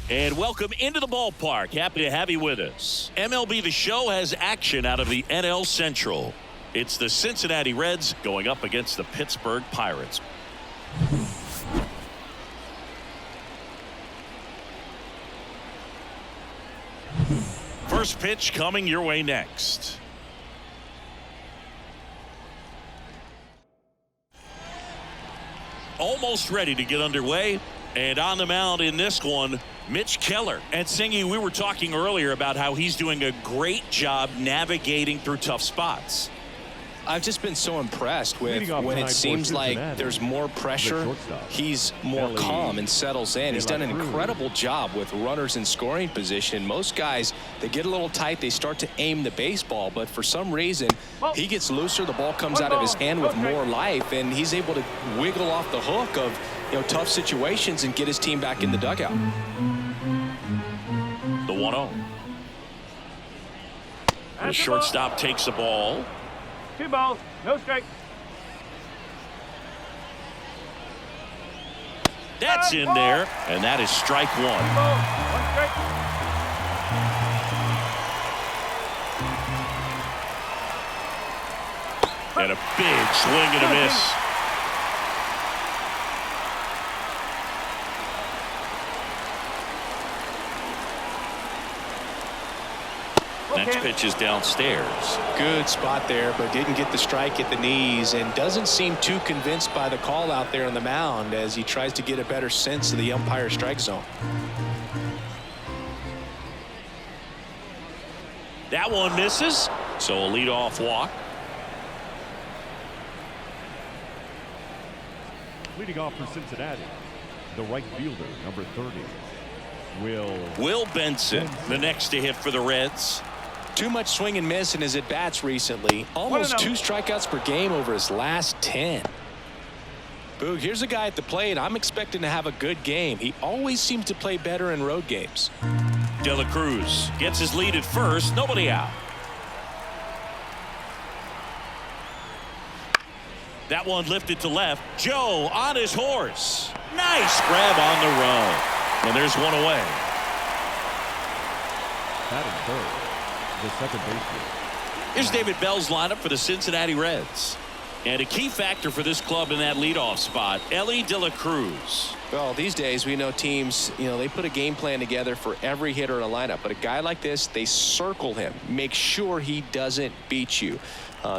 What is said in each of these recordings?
And welcome into the ballpark. Happy to have you with us. MLB The Show has action out of the NL Central. It's the Cincinnati Reds going up against the Pittsburgh Pirates. First pitch coming your way next. Almost ready to get underway. And on the mound in this one, Mitch Keller. And Singy, we were talking earlier about how he's doing a great job navigating through tough spots. I've just been so impressed with when it seems like there's more pressure, he's more calm and settles in. He's done an incredible job with runners in scoring position. Most guys, they get a little tight, they start to aim the baseball, but for some reason, he gets looser, the ball comes out of his hand with more life, and he's able to wiggle off the hook of tough situations and get his team back in the dugout. The 1-0. The shortstop takes the ball. 2 balls, no strike. That's in there, and that is strike 1. 2 balls, 1 strike. And a big swing and a miss. Next pitch is downstairs. Good spot there, but didn't get the strike at the knees and doesn't seem too convinced by the call out there on the mound as he tries to get a better sense of the umpire strike zone. That one misses, so a leadoff walk. Leading off for Cincinnati, the right fielder, number 30, Will Benson, the next to hit for the Reds. Too much swing and miss in his at-bats recently. Almost 2 strikeouts per game over his last 10. Boog, here's a guy at the plate. I'm expecting to have a good game. He always seems to play better in road games. De La Cruz gets his lead at first. Nobody out. That one lifted to left. Joe on his horse. Nice grab on the run. And there's one away. batting third, the second baseman. Here's David Bell's lineup for the Cincinnati Reds. And a key factor for this club in that leadoff spot, Elly De La Cruz. Well, these days we know teams, they put a game plan together for every hitter in a lineup. But a guy like this, they circle him, make sure he doesn't beat you.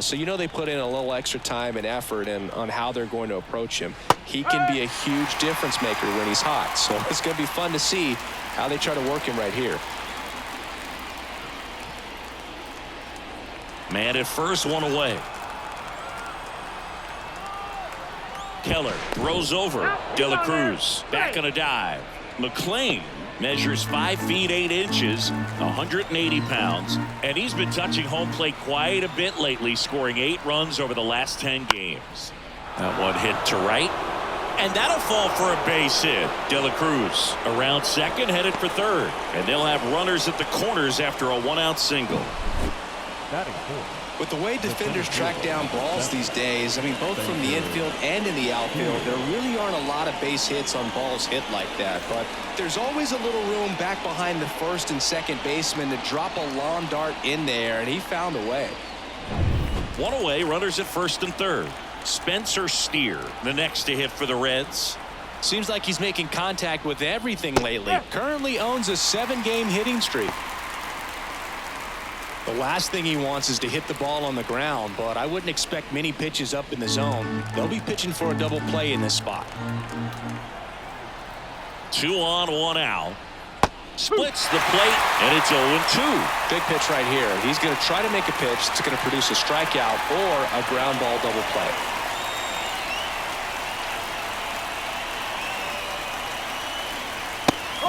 So they put in a little extra time and effort on how they're going to approach him. He can be a huge difference maker when he's hot. So it's going to be fun to see how they try to work him right here. Man at first, one away. Keller throws over De La Cruz. Back on a dive. McClain measures 5 feet 8 inches, 180 pounds, and he's been touching home plate quite a bit lately, scoring 8 runs over the last 10 games. That one hit to right, and that'll fall for a base hit. De La Cruz around second, headed for third, and they'll have runners at the corners after a 1-out single. Batting fourth. With the way defenders track down balls these days, both from the infield and in the outfield, there really aren't a lot of base hits on balls hit like that. But there's always a little room back behind the first and second baseman to drop a lawn dart in there, and he found a way. One away, runners at first and third. Spencer Steer, the next to hit for the Reds. Seems like he's making contact with everything lately. Currently owns a 7-game hitting streak. The last thing he wants is to hit the ball on the ground, but I wouldn't expect many pitches up in the zone. They'll be pitching for a double play in this spot. 2 on, 1 out. Splits the plate, and it's 0-2. Big pitch right here. He's going to try to make a pitch that's going to produce a strikeout or a ground ball double play.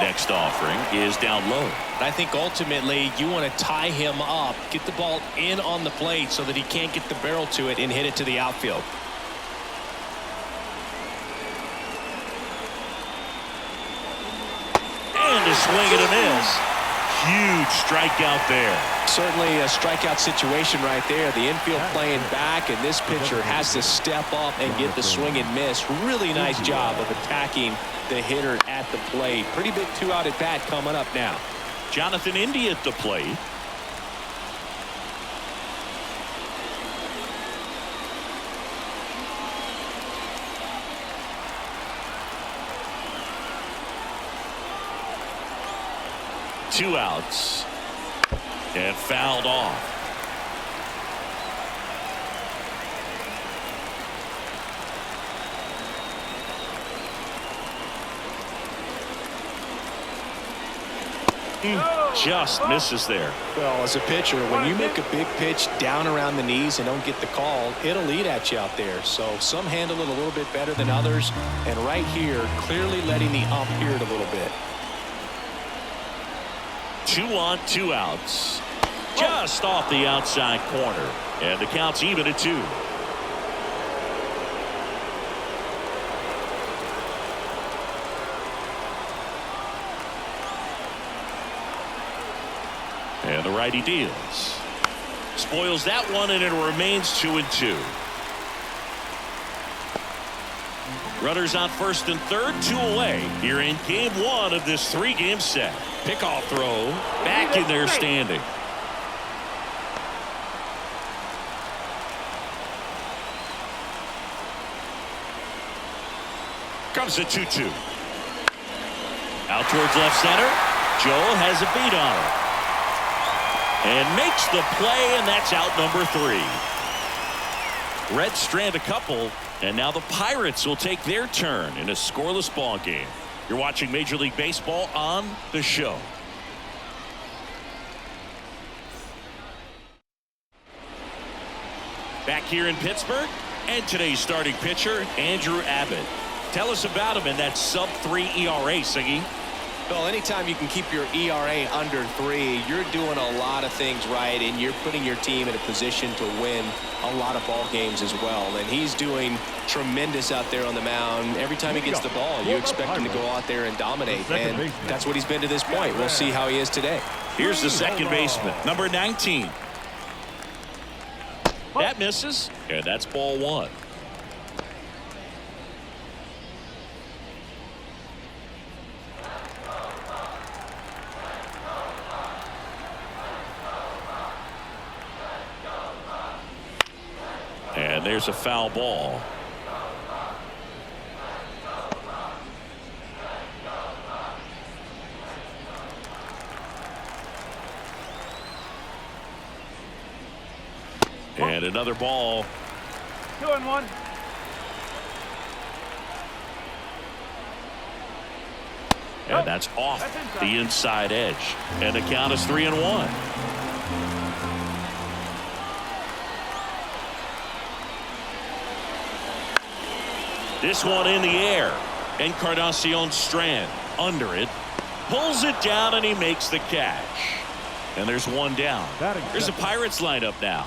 Next offering is down low. I think ultimately you want to tie him up, get the ball in on the plate so that he can't get the barrel to it and hit it to the outfield. And a swing and a miss. Huge strikeout there. Certainly a strikeout situation right there. The infield playing back, and this pitcher has to step up and get the swing and miss. Really nice job of attacking the hitter at the plate. Pretty big 2-out at bat coming up now. Jonathan India at the plate. Two outs and fouled off. Just misses there. Well, as a pitcher, when you make a big pitch down around the knees and don't get the call, it'll eat at you out there. So some handle it a little bit better than others, and right here clearly letting the ump hear it a little bit. 2 on, 2 outs. Just off the outside corner, and the count's even at 2. And the righty deals. Spoils that one, and it remains 2-2. Runners on first and third, 2 away here in game 1 of this 3-game set. Pickoff throw back in there standing. Comes the 2-2. Out towards left center. Joe has a beat on it. And makes the play, and that's out number 3. Reds strand a couple, and now the Pirates will take their turn in a scoreless ball game. You're watching Major League Baseball on The Show. Back here in Pittsburgh, and today's starting pitcher, Andrew Abbott. Tell us about him in that sub-3 ERA, Siggy. Well, anytime you can keep your ERA under 3, you're doing a lot of things right, and you're putting your team in a position to win a lot of ball games as well. And he's doing tremendous out there on the mound. Every time he gets the ball, you expect him to go out there and dominate, and that's what he's been to this point. We'll see how he is today. Here's the second baseman, number 19. That misses, and that's ball 1. And there's a foul ball. And another ball. 2-1. And that's off the inside edge. And the count is 3-1. This one in the air. Encarnacion Strand under it. Pulls it down, and he makes the catch. And there's one down. Here's the Pirates lineup now.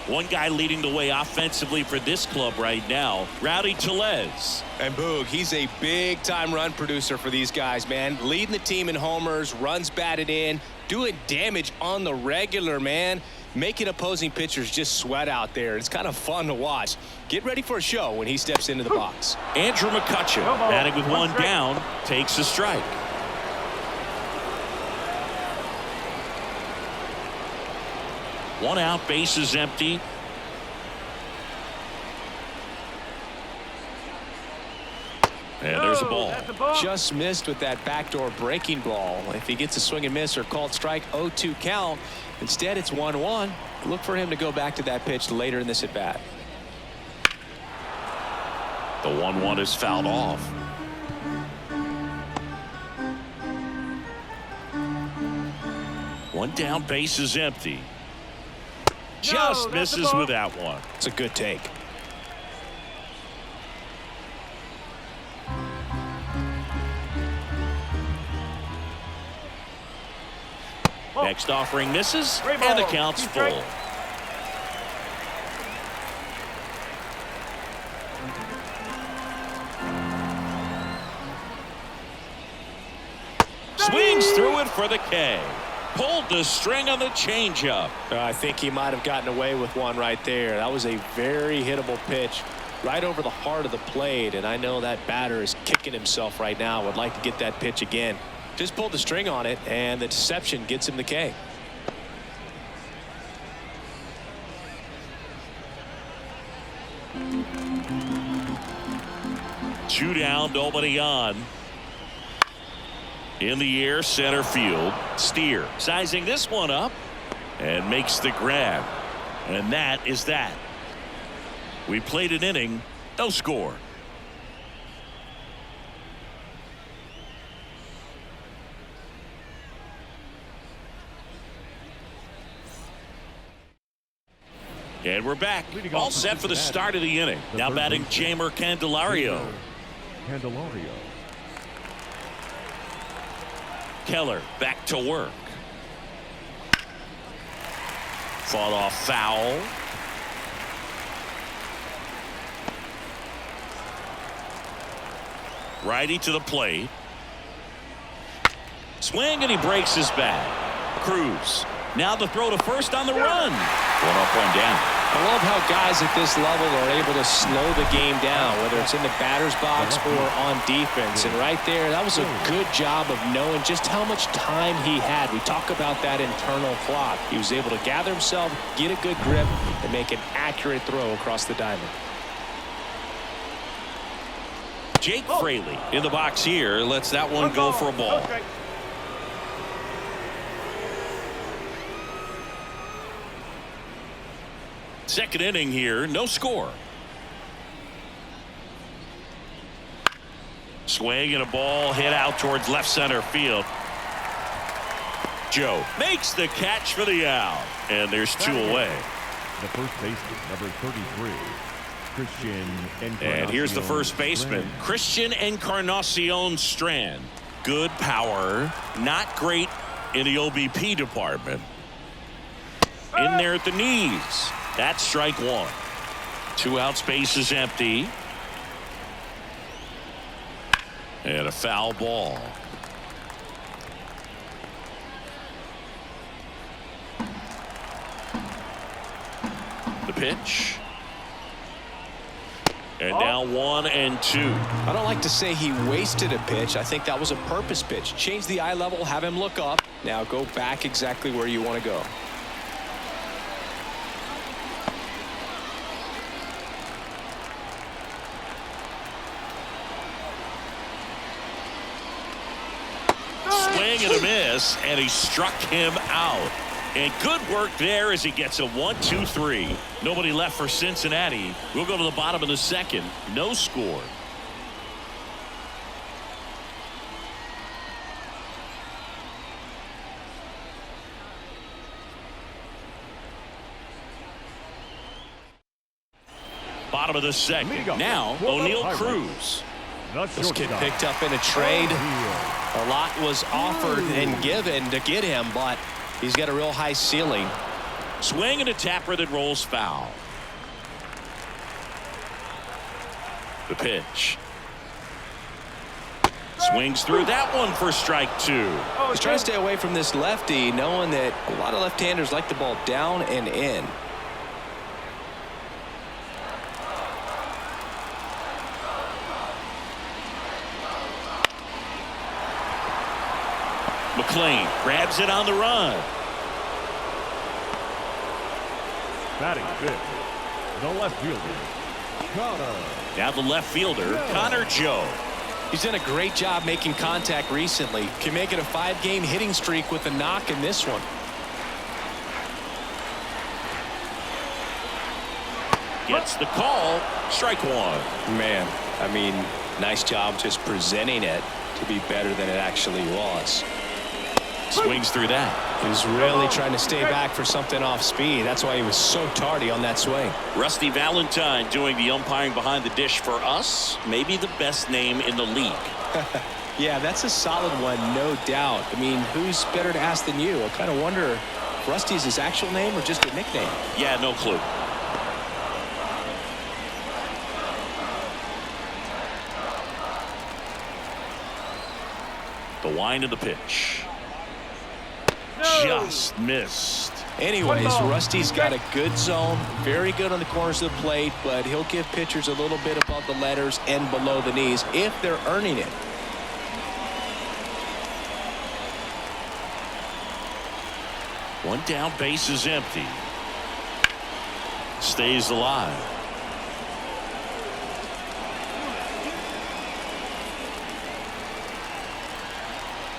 One guy leading the way offensively for this club right now, Rowdy Tellez. And Boog, he's a big-time run producer for these guys, man. Leading the team in homers, runs batted in, doing damage on the regular, man. Making opposing pitchers just sweat out there. It's kind of fun to watch. Get ready for a show when he steps into the box. Andrew McCutcheon, batting with one down, takes a strike. One out, base is empty. And there's a ball. Just missed with that backdoor breaking ball. If he gets a swing and miss or called strike, 0-2 count. Instead, it's 1-1. Look for him to go back to that pitch later in this at bat. The 1-1 is fouled off. One down, base is empty. Just misses with that one. It's a good take. Next offering misses, and the count's full. Swings through it for the K. Pulled the string on the changeup. I think he might have gotten away with one right there. That was a very hittable pitch. right over the heart of the plate, and I know that batter is kicking himself right now. Would like to get that pitch again. Just pulled the string on it, and the deception gets him the K. Two down, nobody on. In the air, center field. Steer sizing this one up and makes the grab. And that is that. We played an inning, no score. And we're back. All set for the start of the inning. Now batting Jeimer Candelario. Keller back to work. Fought off foul. Righty to the plate. Swing, and he breaks his bat. Cruz. Now the throw to first on the run. 1 up, 1 down. I love how guys at this level are able to slow the game down, whether it's in the batter's box or on defense. And right there, that was a good job of knowing just how much time he had. We talk about that internal clock. He was able to gather himself, get a good grip, and make an accurate throw across the diamond. Jake Fraley in the box here lets that one go for a ball. Second inning here, no score. Swing and a ball hit out towards left center field. Joe makes the catch for the out, and there's 2 away. The first baseman, number 33, Christian Encarnacion. And here's the first baseman, Christian Encarnacion Strand. Good power, not great in the OBP department. In there at the knees. That's strike 1. 2 outs, base is empty. And a foul ball. The pitch. And now 1 and 2. I don't like to say he wasted a pitch. I think that was a purpose pitch. Change the eye level, have him look up. Now go back exactly where you want to go. Swing and a miss, and he struck him out. And good work there as he gets a 1-2-3. Nobody left for Cincinnati. We'll go to the bottom of the second. No score. Bottom of the second. Now O'Neal Cruz. This kid picked up in a trade. A lot was offered and given to get him, but he's got a real high ceiling. Swing and a tapper that rolls foul. The pitch. Swings through that one for strike 2. He's trying to stay away from this lefty, knowing that a lot of left-handers like the ball down and in. McLean grabs it on the run. Batting fifth, the left fielder, Connor. Now the left fielder, Connor Joe. He's done a great job making contact recently. Can make it a 5-game hitting streak with a knock in this one. Gets the call. Strike 1. Man, I mean, nice job just presenting it to be better than it actually was. Swings through that. He was really trying to stay back for something off speed. That's why he was so tardy on that swing. Rusty Valentine doing the umpiring behind the dish for us. Maybe the best name in the league. Yeah, that's a solid one, no doubt. I mean, who's better to ask than you? I kind of wonder if Rusty's his actual name or just a nickname. Yeah, no clue. The wind of the pitch. Just missed. Anyways, Rusty's got a good zone, very good on the corners of the plate, but he'll give pitchers a little bit above the letters and below the knees if they're earning it. One down, base is empty. Stays alive.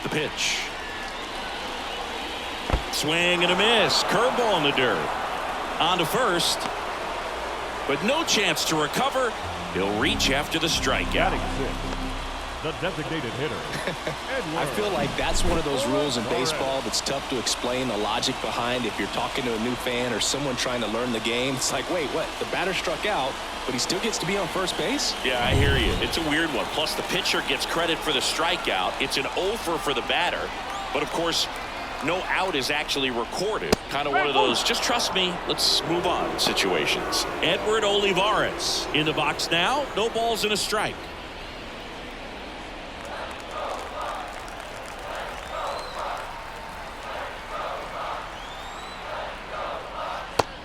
The pitch. Swing and a miss. Curveball in the dirt. On to first. But no chance to recover. He'll reach after the strikeout. The designated hitter. I feel like that's one of those rules in baseball that's tough to explain the logic behind if you're talking to a new fan or someone trying to learn the game. It's like, wait, what? The batter struck out, but he still gets to be on first base? Yeah, I hear you. It's a weird one. Plus, the pitcher gets credit for the strikeout. It's an over for the batter. But, of course, no out is actually recorded. Kind of one of those, just trust me, let's move on situations. Edward Olivares in the box now. No balls and a strike.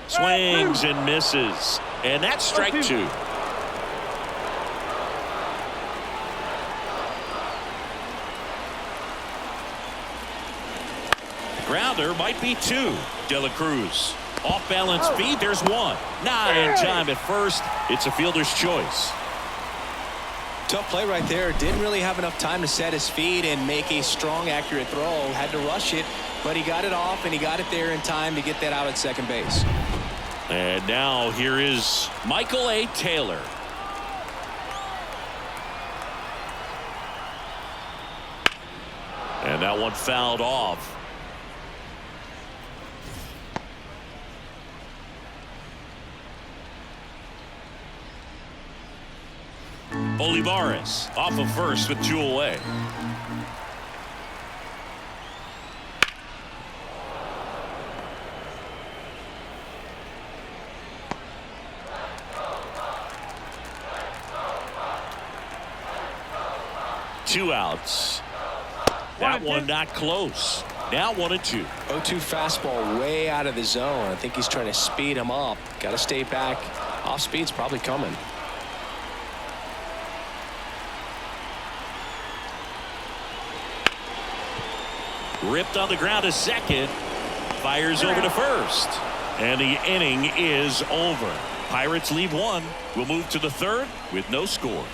Swings and misses. And that's strike two. Grounder might be two. De La Cruz. Off balance feed. There's one. Not in time at first. It's a fielder's choice. Tough play right there. Didn't really have enough time to set his feet and make a strong, accurate throw. Had to rush it, but he got it off and he got it there in time to get that out at second base. And now here is Michael A. Taylor. And that one fouled off. Olivares off of first with two away. Two outs. That one not close. Now 1-2. 0-2 fastball way out of the zone. I think he's trying to speed him up. Got to stay back. Off speed's probably coming. Ripped on the ground to second. Fires over to first. And the inning is over. Pirates leave one. We'll move to the third with no score.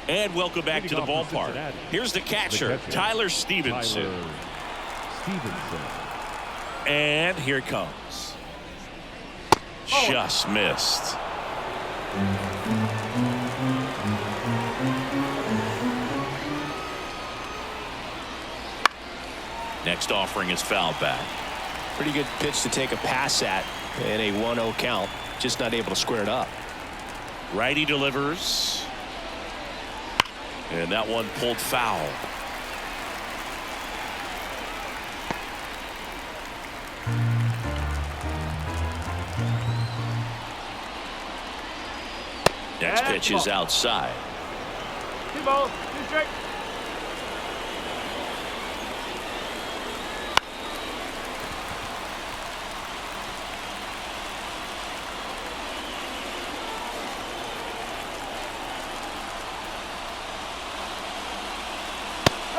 And welcome back to the ballpark. Here's the catcher, Tyler Stevenson. And here it comes. Just missed. Next offering is fouled back. Pretty good pitch to take a pass at in a 1-0 count. Just not able to square it up. Righty delivers. And that one pulled foul. Next pitch is outside. 2 balls, 2 strikes.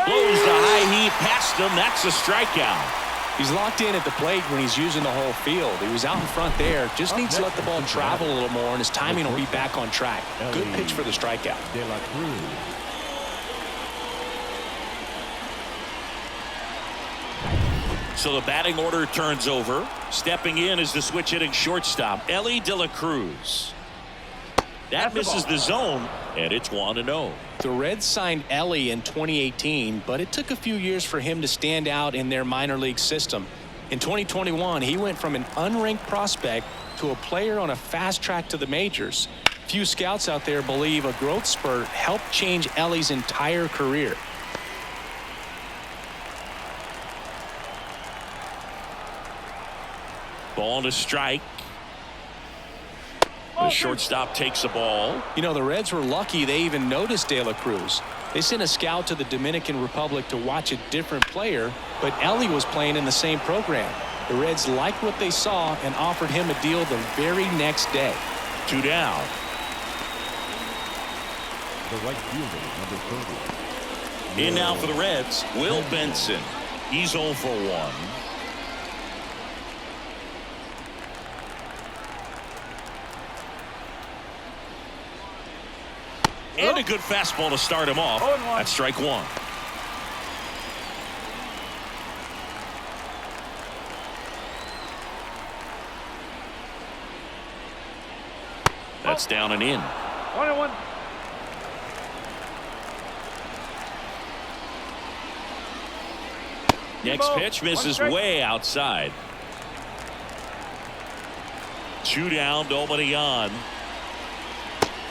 Blows the high heat past him. That's a strikeout. He's locked in at the plate when he's using the whole field. He was out in front there. Just needs to let the ball travel a little more, and his timing will be back on track. Good pitch for the strikeout. De La Cruz. So the batting order turns over. Stepping in is the switch hitting shortstop, Ellie De La Cruz. That misses the zone, and it's 1-0. The Reds signed Ellie in 2018, but it took a few years for him to stand out in their minor league system. In 2021, he went from an unranked prospect to a player on a fast track to the majors. Few scouts out there believe a growth spurt helped change Ellie's entire career. Ball to strike. The shortstop takes the ball. You know, the Reds were lucky they even noticed De La Cruz. They sent a scout to the Dominican Republic to watch a different player, but Ellie was playing in the same program. The Reds liked what they saw and offered him a deal the very next day. 2 down. The right fielder, number 30. In now for the Reds, Will Benson. He's 0 for 1. And a good fastball to start him off. That's strike 1. That's down and in. 1-1. Next pitch misses way outside. 2 down, nobody on.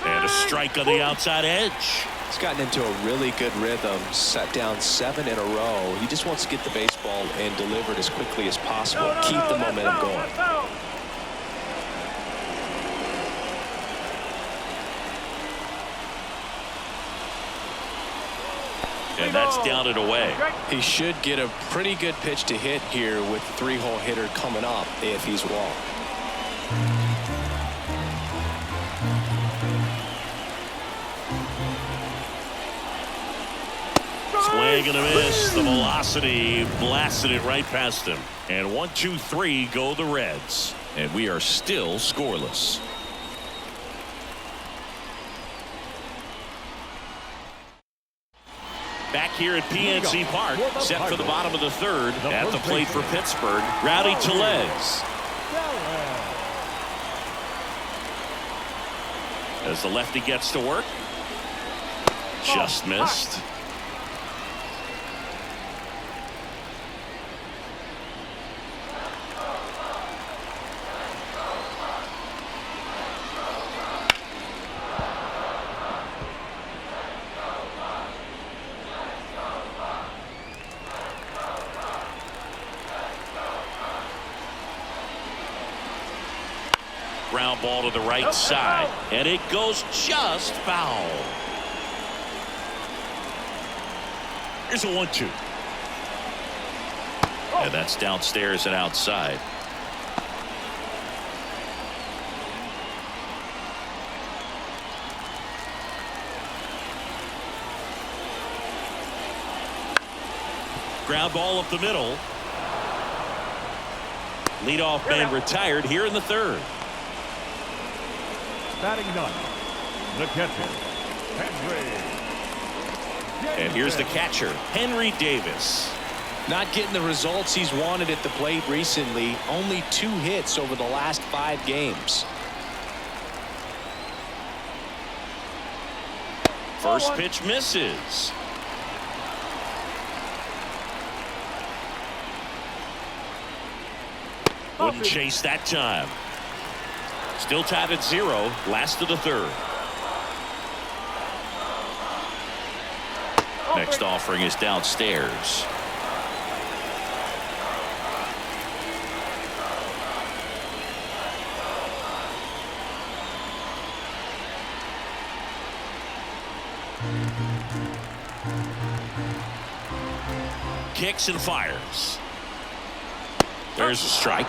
And a strike on the outside edge. He's gotten into a really good rhythm, set down 7 in a row. He just wants to get the baseball and deliver it as quickly as possible. Keep the momentum going. And that's down and away. He should get a pretty good pitch to hit here with the 3-hole hitter coming up if he's walked. Swing and a miss. The velocity blasted it right past him. And 1, 2, 3 go the Reds. And we are still scoreless. Back here at PNC Park, set for the bottom of the 3rd. At the plate for Pittsburgh, Rowdy Tellez. As the lefty gets to work. Just missed. Ground ball to the right side, and it goes just foul. Here's a 1-2. And that's downstairs and outside. Ground ball up the middle. Leadoff man retired here in the 3rd. Batting 9, the catcher, Henry. And here's the catcher, Henry Davis. Not getting the results he's wanted at the plate recently. Only 2 hits over the last 5 games. First pitch misses. Wouldn't chase that time. Still tied at 0, last of the 3rd. Next offering is downstairs. Kicks and fires. There's a strike.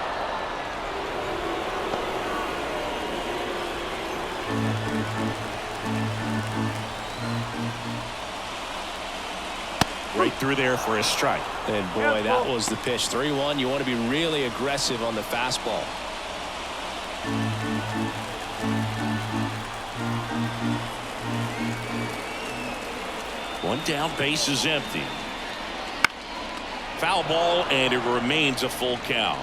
Right through there for a strike. And boy, that was the pitch. 3-1. You want to be really aggressive on the fastball. One down, base is empty. Foul ball, and it remains a full count.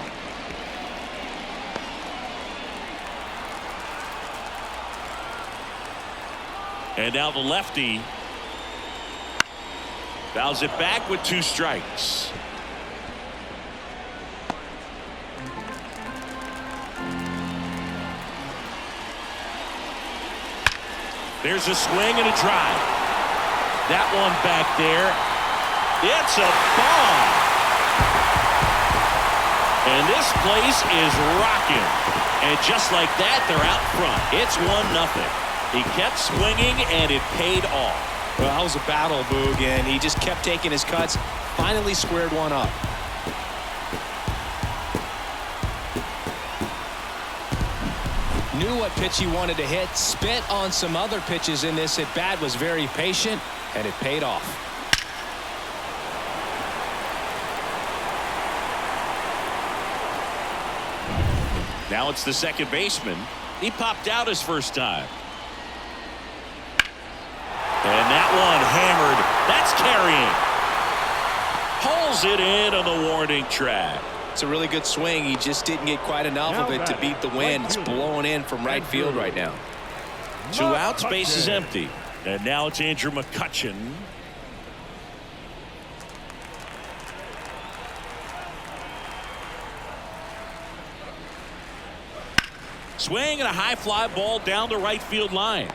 And now the lefty fouls it back with 2 strikes. There's a swing and a drive. That one back there. It's a bomb. And this place is rocking. And just like that, they're out front. It's 1-0. He kept swinging, and it paid off. Well, that was a battle, Boog, and he just kept taking his cuts. Finally squared one up. Knew what pitch he wanted to hit. Spit on some other pitches in this at bat. Was very patient, and it paid off. Now it's the second baseman. He popped out his first time. And that one hammered. That's carrying. Pulls it in on the warning track. It's a really good swing. He just didn't get quite enough of it to beat the wind. It's blowing in from right field right now. 2 outs, base is empty. And now it's Andrew McCutchen. Swing and a high fly ball down the right field line.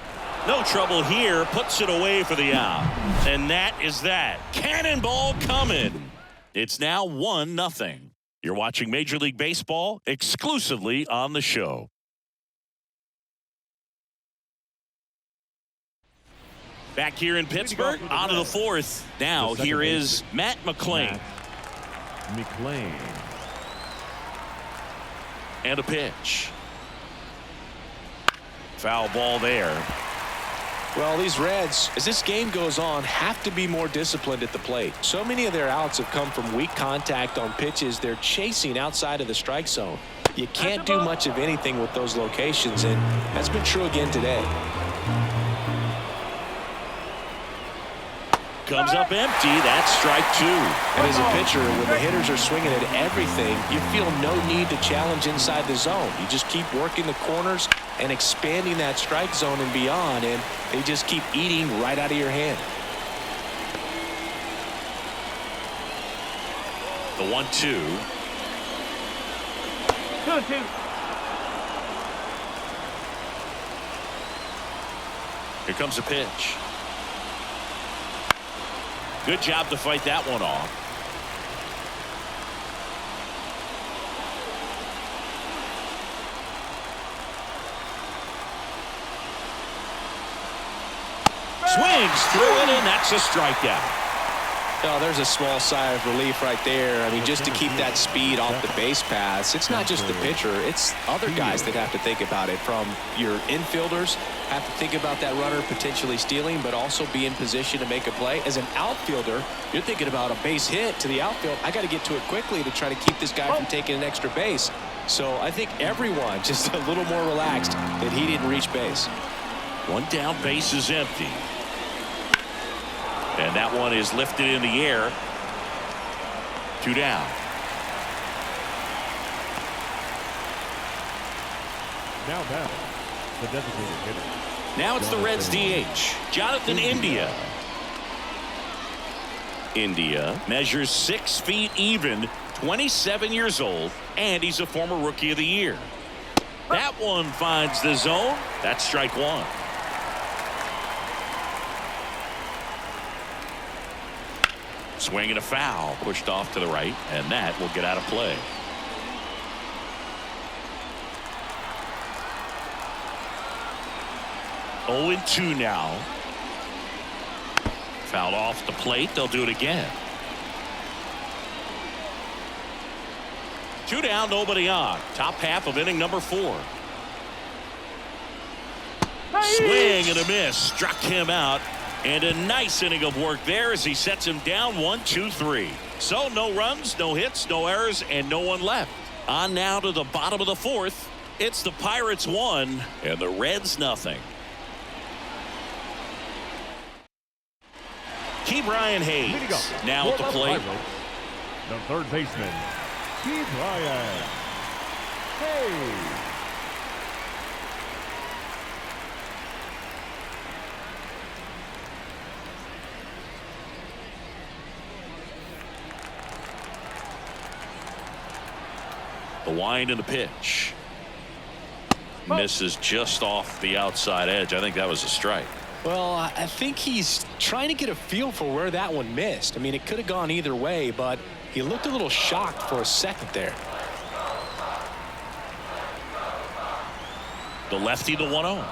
No trouble here. Puts it away for the out. And that is that. Cannonball coming. It's now 1-0. You're watching Major League Baseball exclusively on the show. Back here in Pittsburgh, on to the fourth. Now here is Matt McClain. And a pitch. Foul ball there. Well, these Reds, as this game goes on, have to be more disciplined at the plate. So many of their outs have come from weak contact on pitches they're chasing outside of the strike zone. You can't do much of anything with those locations, and that's been true again today. Comes up empty. That's strike 2. And as a pitcher, when the hitters are swinging at everything, you feel no need to challenge inside the zone. You just keep working the corners and expanding that strike zone and beyond, and they just keep eating right out of your hand. The 1-2. 2-2. Here comes a pitch. Good job to fight that one off. Swings through it, and that's a strikeout. Oh, there's a small sigh of relief right there. I mean, just to keep that speed off the base paths. It's not just the pitcher. It's other guys that have to think about it. From your infielders have to think about that runner potentially stealing, but also be in position to make a play. As an outfielder, you're thinking about a base hit to the outfield. I got to get to it quickly to try to keep this guy from taking an extra base. So I think everyone just a little more relaxed that he didn't reach base. One down, base is empty. And that one is lifted in the air. 2 down. Now batting, the designated hitter. Now it's the Reds DH, Jonathan India. India measures 6 feet even, 27 years old, and he's a former Rookie of the Year. That one finds the zone. That's strike 1. Swing and a foul, pushed off to the right, and that will get out of play. Oh, 0-2 now. Fouled off the plate. They'll do it again. 2 down, nobody on. Top half of inning number 4. Swing and a miss. Struck him out. And a nice inning of work there as he sets him down 1-2-3. So no runs, no hits, no errors, and no one left. On now to the bottom of the 4th. It's the Pirates 1 and the Reds nothing. Key Brian Hayes now at the plate. The third baseman, Key Brian Hayes. The wind and the pitch. Misses just off the outside edge. I think that was a strike. Well, I think he's trying to get a feel for where that one missed. I mean, it could have gone either way, but he looked a little shocked for a second there. The lefty, the 1-0.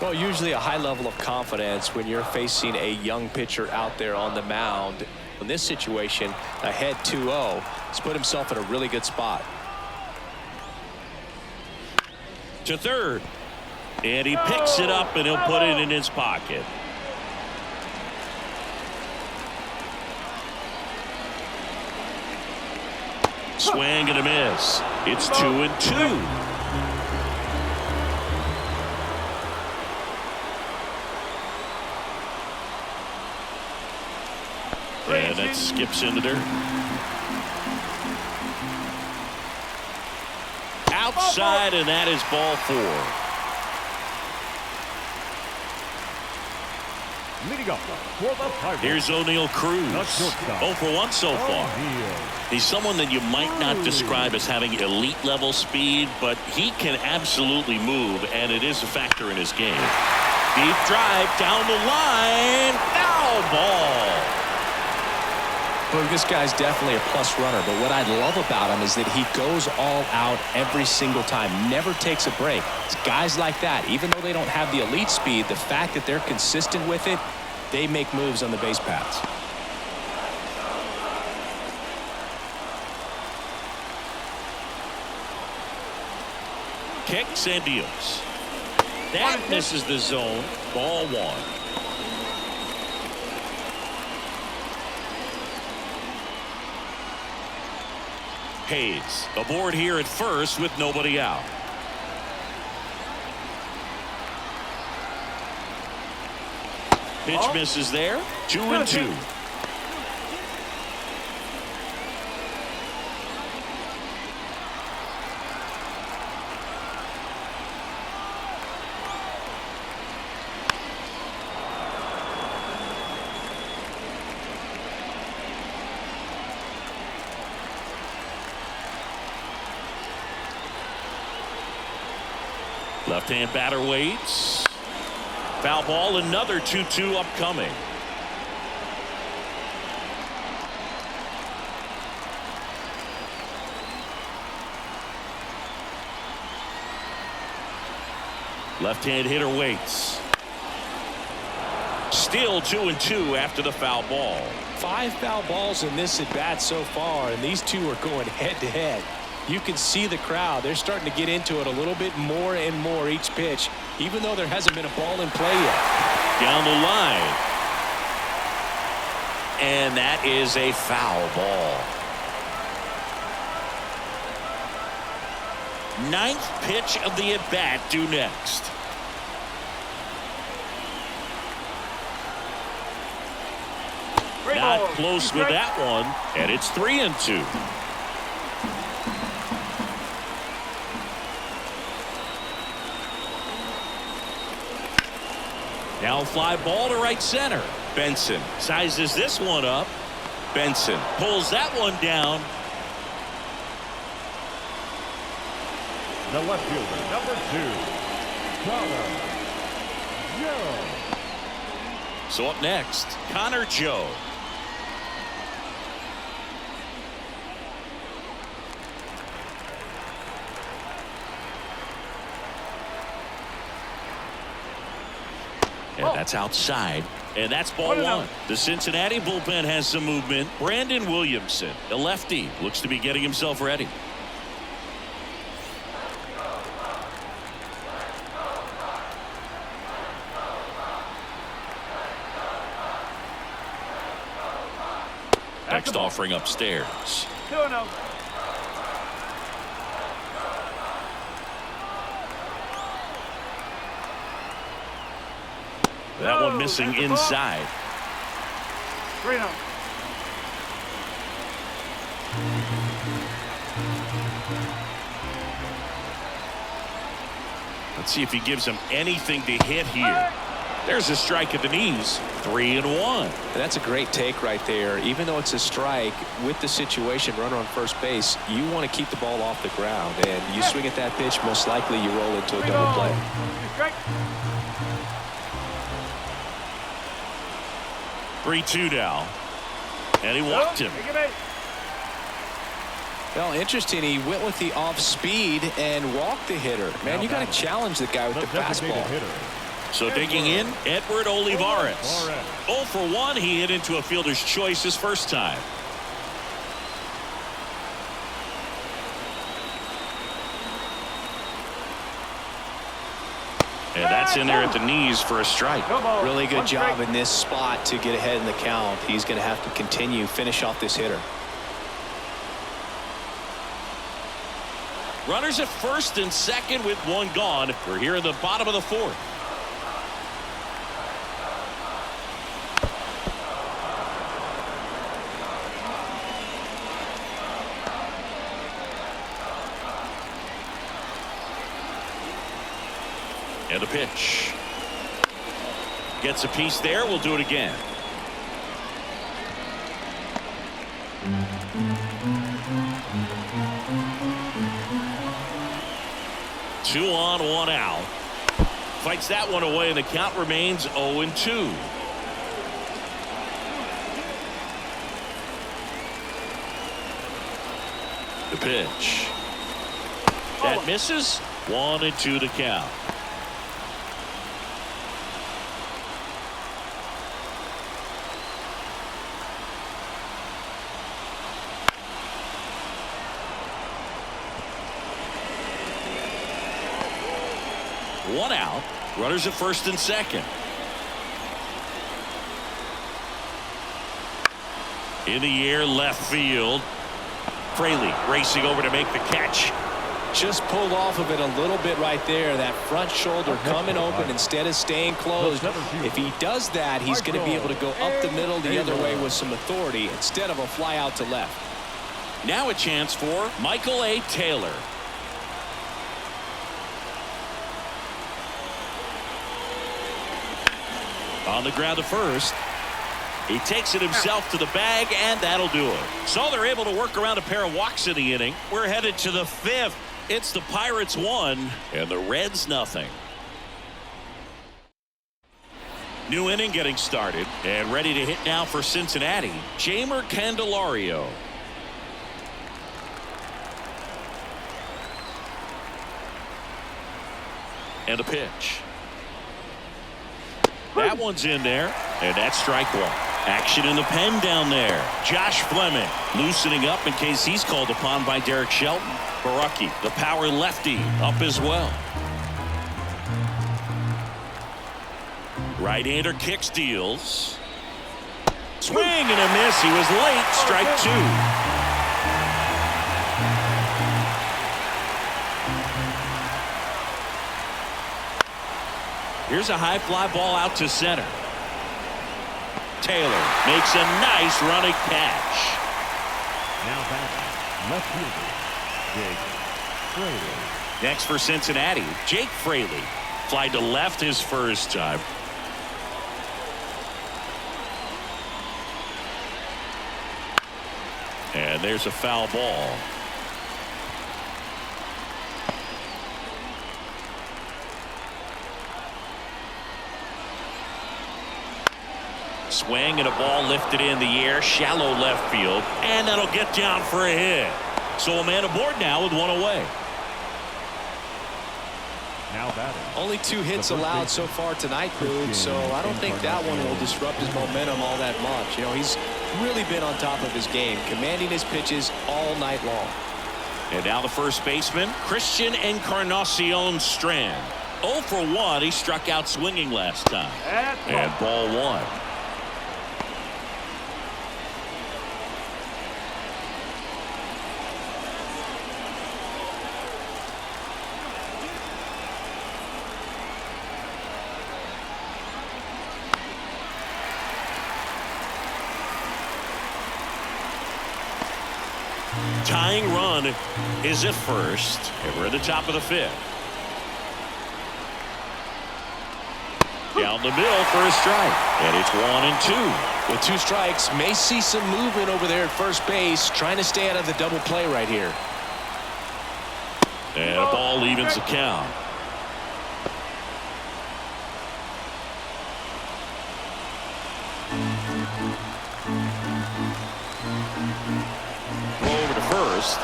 Well, usually a high level of confidence when you're facing a young pitcher out there on the mound. In this situation, ahead 2-0, he's put himself in a really good spot. To third. And he picks it up and he'll put it in his pocket. Swing and a miss. It's 2-2. And that skips into dirt. Outside, and that is ball 4. Leading up for the Pirates. Here's O'Neal Cruz. 0 for 1 so far. He's someone that you might not describe as having elite level speed, but he can absolutely move, and it is a factor in his game. Deep drive down the line. Foul ball. Well, this guy's definitely a plus runner, but what I love about him is that he goes all out every single time, never takes a break. It's guys like that, even though they don't have the elite speed, the fact that they're consistent with it, they make moves on the base paths. Kicks and deals. That misses the zone. Ball 1. Hayes aboard here at first with nobody out. Pitch misses there. 2-2. Left-hand batter waits. Foul ball, another 2-2 upcoming. Left-hand hitter waits. Still 2-2 after the foul ball. 5 foul balls in this at bat so far, and these two are going head-to-head. You can see the crowd. They're starting to get into it a little bit more and more each pitch, even though there hasn't been a ball in play yet. Down the line. And that is a foul ball. 9th pitch of the at-bat due next. Not close with that one, and it's 3-2. Now fly ball to right center. Benson sizes this one up. Benson pulls that one down. The left fielder, number 2, Connor Joe. So up next, Connor Joe. And that's outside. And that's ball 1. The Cincinnati bullpen has some movement. Brandon Williamson, the lefty, looks to be getting himself ready. Next offering upstairs. 2-0. That one missing inside. 3-0. Let's see if he gives him anything to hit here. There's a strike at the knees. 3-1. And that's a great take right there. Even though it's a strike, with the situation, runner on first base, you want to keep the ball off the ground. And you swing at that pitch, most likely you roll into a double play. 3-2 now. And he walked him. Well, interesting. He went with the off speed and walked the hitter. Man, you got to challenge the guy with the fastball. So digging in, Edward Olivares. 0 for 1. He hit into a fielder's choice his first time. And that's in there at the knees for a strike. Really good job in this spot to get ahead in the count. He's going to have to continue, finish off this hitter. Runners at first and second with one gone. We're here in the bottom of the fourth. And the pitch. Gets a piece there. We'll do it again. Two on, one out. Fights that one away, and the count remains 0-2. The pitch. That misses. 1-2 to count. One out. Runners at first and second. In the air, left field. Fraley racing over to make the catch. Just pulled off of it a little bit right there. That front shoulder coming open instead of staying closed. If he does that, he's going to be able to go up the middle the other way with some authority instead of a fly out to left. Now a chance for Michael A. Taylor. On the ground to first. He takes it himself to the bag, and that'll do it. So they're able to work around a pair of walks in the inning. We're headed to the fifth. It's the Pirates 1 and the Reds nothing. New inning getting started and ready to hit now for Cincinnati. Jeimer Candelario. And the pitch. That one's in there, and that's strike one. Action in the pen down there. Josh Fleming loosening up in case he's called upon by Derek Shelton. Baraki, the power lefty, up as well. Right-hander kicks, deals. Swing and a miss. He was late. Strike two. Here's a high fly ball out to center. Taylor makes a nice running catch. Now back, left fielder, Jake Fraley. Next for Cincinnati, Jake Fraley. Fly to left his first time. And there's a foul ball. Swing and a ball lifted in the air, shallow left field, and that'll get down for a hit. So a man aboard now with one away. Now batting. Only 2 hits allowed so far tonight, Boog, so I don't think that one will disrupt his momentum all that much. You know, he's really been on top of his game, commanding his pitches all night long. And now the first baseman, Christian Encarnacion Strand. 0 for 1. He struck out swinging last time. And ball one. Tying run is at first, and we're at the top of the fifth. Down the middle for a strike, and it's 1-2. With 2 strikes, may see some movement over there at first base, trying to stay out of the double play right here. And a ball evens the count. first.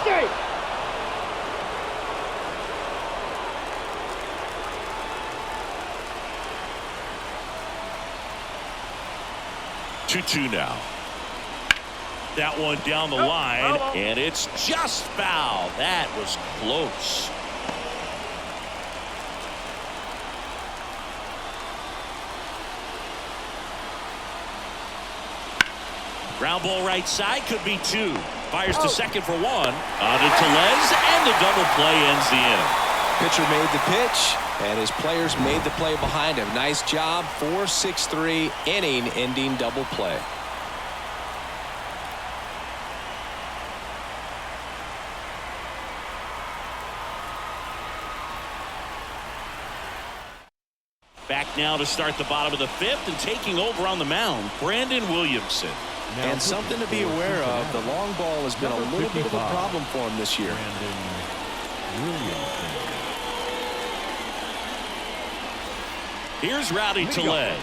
2-2 now. That one down the line, and it's just foul. That was close. Ground ball right side, could be two. Fires to second for one. On to Tellez, and the double play ends the inning. Pitcher made the pitch, and his players made the play behind him. Nice job. 4-6-3 inning-ending double play. Back now to start the bottom of the fifth, and taking over on the mound, Brandon Williamson. And something to be aware of, the long ball has been a little bit of a problem for him this year. Here's Rowdy Tellez.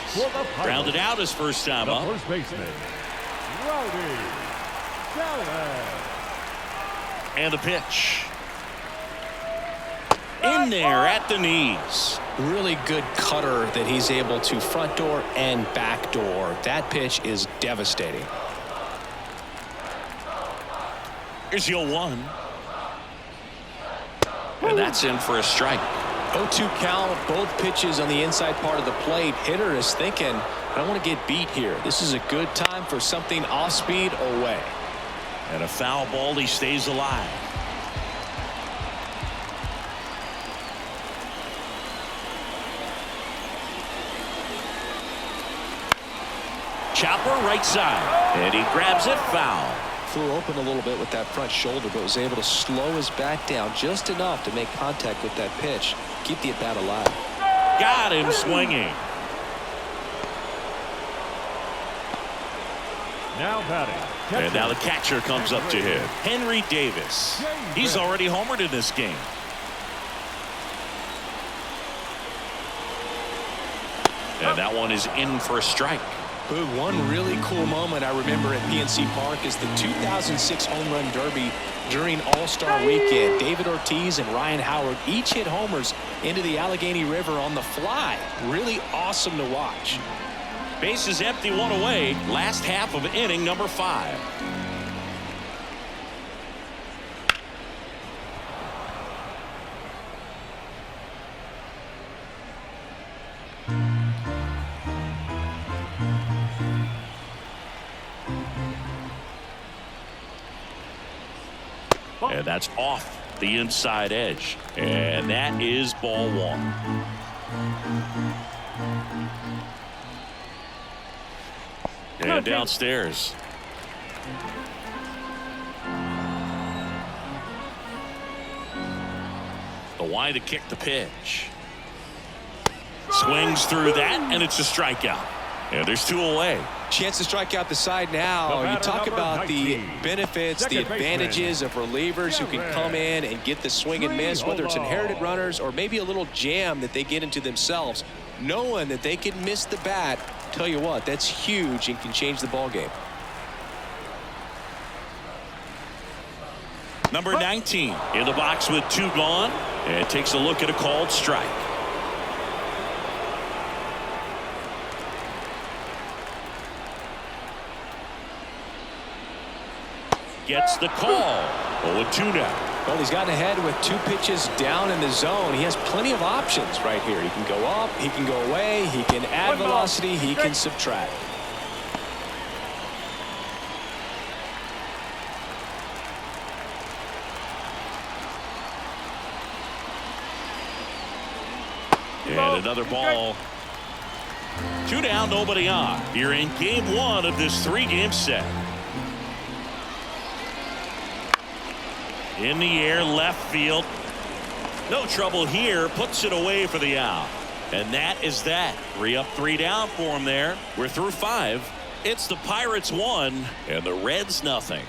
Grounded out his first time up. First baseman, Rowdy Tellez. And the pitch. In there at the knees. Really good cutter that he's able to front door and back door. That pitch is devastating. Here's your 1. And that's in for a strike. 0-2 count, both pitches on the inside part of the plate. Hitter is thinking, I don't want to get beat here. This is a good time for something off speed away. And a foul ball, he stays alive. Chopper right side, and he grabs it foul. Flew open a little bit with that front shoulder, but was able to slow his back down just enough to make contact with that pitch. Keep the at-bat alive. Got him swinging. Now batting. And now the catcher comes up to him. Henry Davis. He's already homered in this game. And that one is in for a strike. One really cool moment I remember at PNC Park is the 2006 Home Run Derby during All-Star Weekend. David Ortiz and Ryan Howard each hit homers into the Allegheny River on the fly. Really awesome to watch. Bases empty, one away. Last half of inning number 5. And that's off the inside edge. And that is ball 1. And downstairs. The wide to kick the pitch. Swings through that, and it's a strikeout. And there's 2 away. Chance to strike out the side now. You talk about the benefits, the advantages of relievers who can come in and get the swing and miss, whether it's inherited runners or maybe a little jam that they get into themselves. Knowing that they can miss the bat, tell you what, that's huge and can change the ball game. Number 19 in the box with 2 gone, and takes a look at a called strike. Gets the call. 0-2 now. Well, he's gotten ahead with 2 pitches down in the zone. He has plenty of options right here. He can go up, he can go away, he can add velocity, he can subtract. And another ball. 2 down, nobody on. You're in game 1 of this 3-game set. In the air, left field. No trouble here. Puts it away for the out. And that is that. 3 up, 3 down for him there. We're through 5. It's the Pirates 1 and the Reds nothing.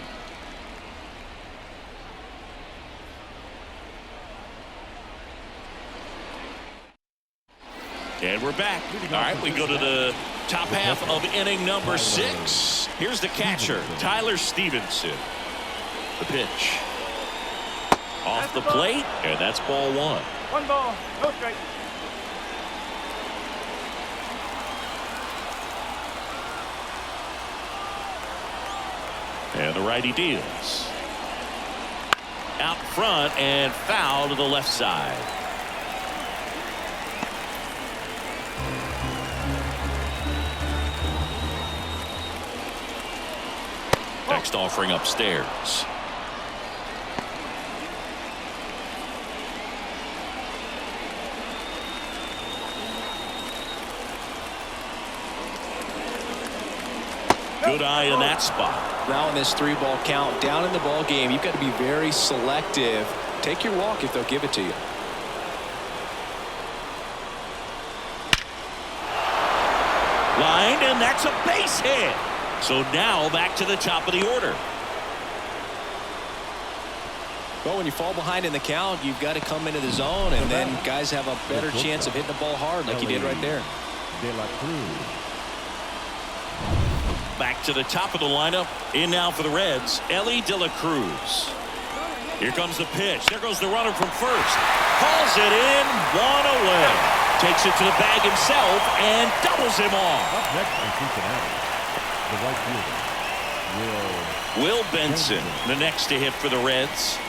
And we're back. All right, we go to the top half of inning number 6. Here's the catcher, Tyler Stevenson. The pitch. Off the plate, and that's ball one. One ball, no strike. And the righty deals. Out front and foul to the left side. Next offering upstairs. Good eye in that spot. Now in this 3-ball count, down in the ball game, you've got to be very selective. Take your walk if they'll give it to you. Line, and that's a base hit. So now back to the top of the order. Well, when you fall behind in the count, you've got to come into the zone, and then guys have a better chance of hitting the ball hard like you did right there. Back to the top of the lineup. In now for the Reds, Ellie De La Cruz. Here comes the pitch. There goes the runner from first. Hauls it in, one away. Takes it to the bag himself and doubles him off. Up next in Cincinnati, the right fielder, Will Benson, the next to hit for the Reds.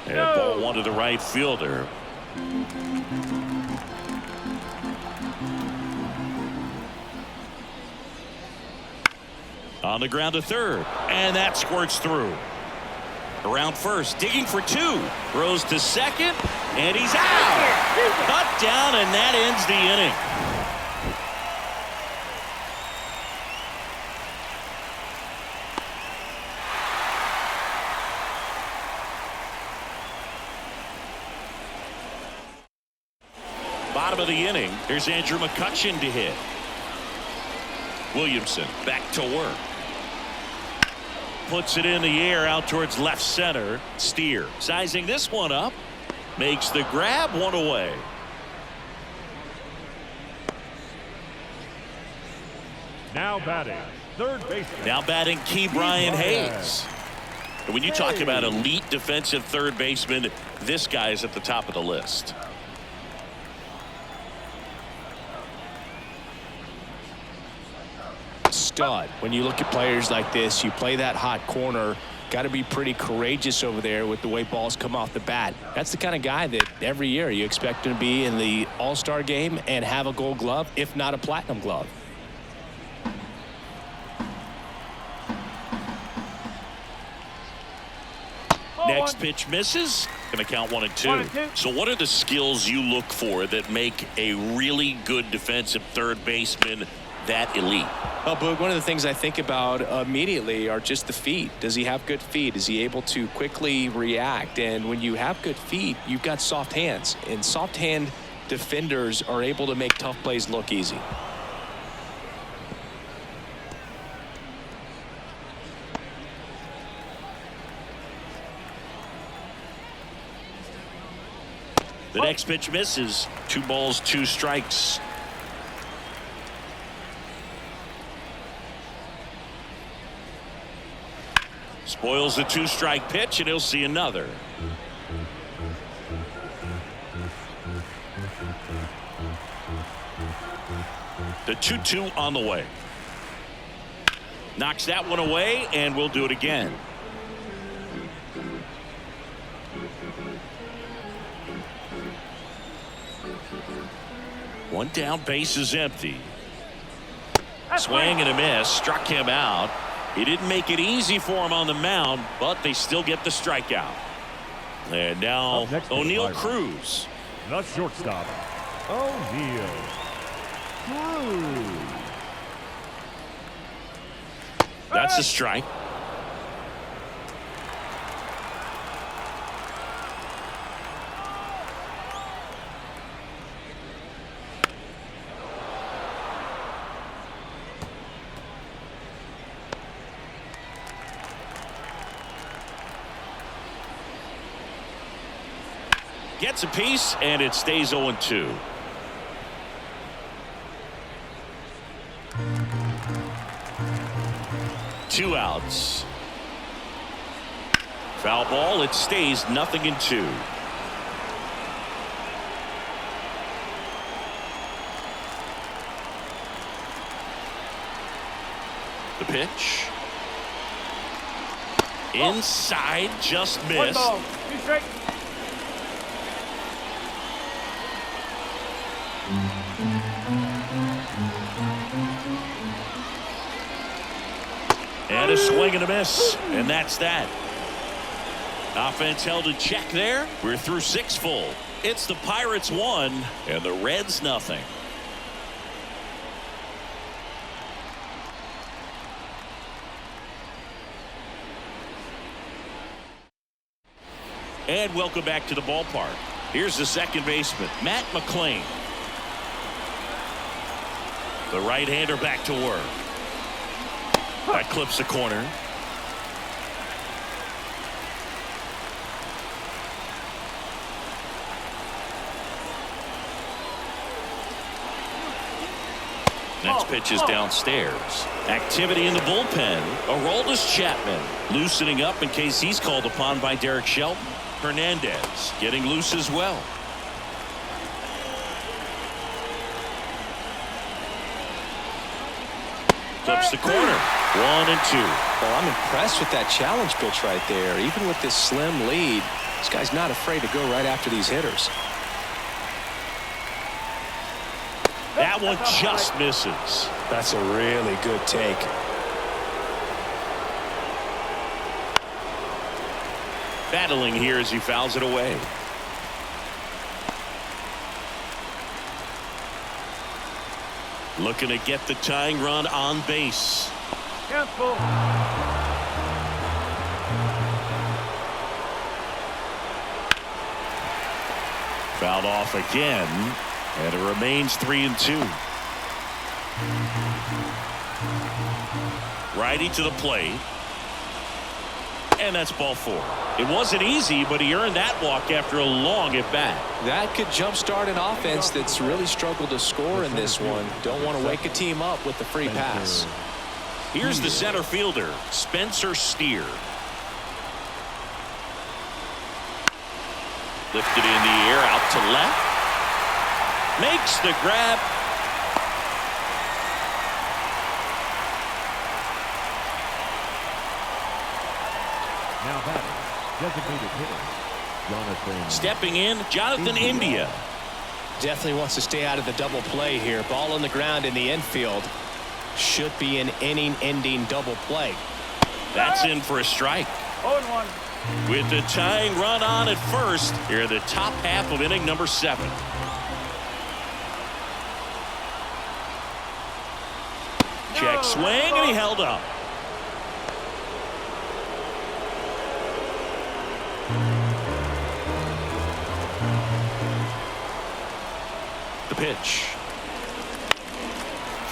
And ball one to the right fielder. On the ground to third, and that squirts through. Around first, digging for two. Throws to second, and he's out. Cut down, and that ends the inning. Bottom of the inning, here's Andrew McCutchen to hit. Williamson back to work. Puts it in the air out towards left center. Steer sizing this one up. Makes the grab, one away. now batting, third baseman. Now batting Key Brian Hayes. And when you talk about elite defensive third baseman, this guy is at the top of the list. Stud. When you look at players like this, you play that hot corner, got to be pretty courageous over there with the way balls come off the bat. That's the kind of guy that every year you expect him to be in the All-Star game and have a Gold Glove, if not a Platinum Glove. Next pitch misses. Going to count 1-2. So what are the skills you look for that make a really good defensive third baseman that elite? Well, Boog, one of the things I think about immediately are just the feet. Does he have good feet? Is he able to quickly react? And when you have good feet, you've got soft hands. And soft hand defenders are able to make tough plays look easy. The next pitch misses. 2 balls, 2 strikes. Spoils the 2-strike pitch, and he'll see another. The 2-2 on the way. Knocks that one away, and we'll do it again. One down, base is empty. Swing and a miss, struck him out. He didn't make it easy for him on the mound, but they still get the strikeout. And now O'Neal Cruz. The shortstop, O'Neal Cruz. That's a strike. Gets a piece, and it stays 0-2. 2 outs. Foul ball. It stays 0-2. The pitch. Inside, just missed. And a swing and a miss, and that's that. Offense held in check there. We're through 6 full. It's the Pirates 1 and the Reds 0. And welcome back to the ballpark. Here's the second baseman, Matt McClain. The right-hander back to work. That clips the corner. Next pitch is downstairs. Activity in the bullpen. Aroldis Chapman loosening up in case he's called upon by Derek Shelton. Hernandez getting loose as well. Clips the corner. 1-2. Well, I'm impressed with that challenge pitch right there. Even with this slim lead, this guy's not afraid to go right after these hitters. That one just misses. That's a really good take. Battling here as he fouls it away. Looking to get the tying run on base. Cancel. Fouled off again, and it remains 3-2. Righty to the plate. And that's ball 4. It wasn't easy, but he earned that walk after a long at bat. That could jumpstart an offense that's really struggled to score in this one. Don't want to wake a team up with the free pass. Here's the center fielder, Spencer Steer. Lifted in the air, out to left. Makes the grab. Now batting, designated hitter, Jonathan. Stepping in, Jonathan India. Definitely wants to stay out of the double play here. Ball on the ground in the infield. Should be an inning-ending double play. That's in for a strike. 0-1. With the tying run on at first, here in the top half of inning number 7. Check swing, and he held up. The pitch.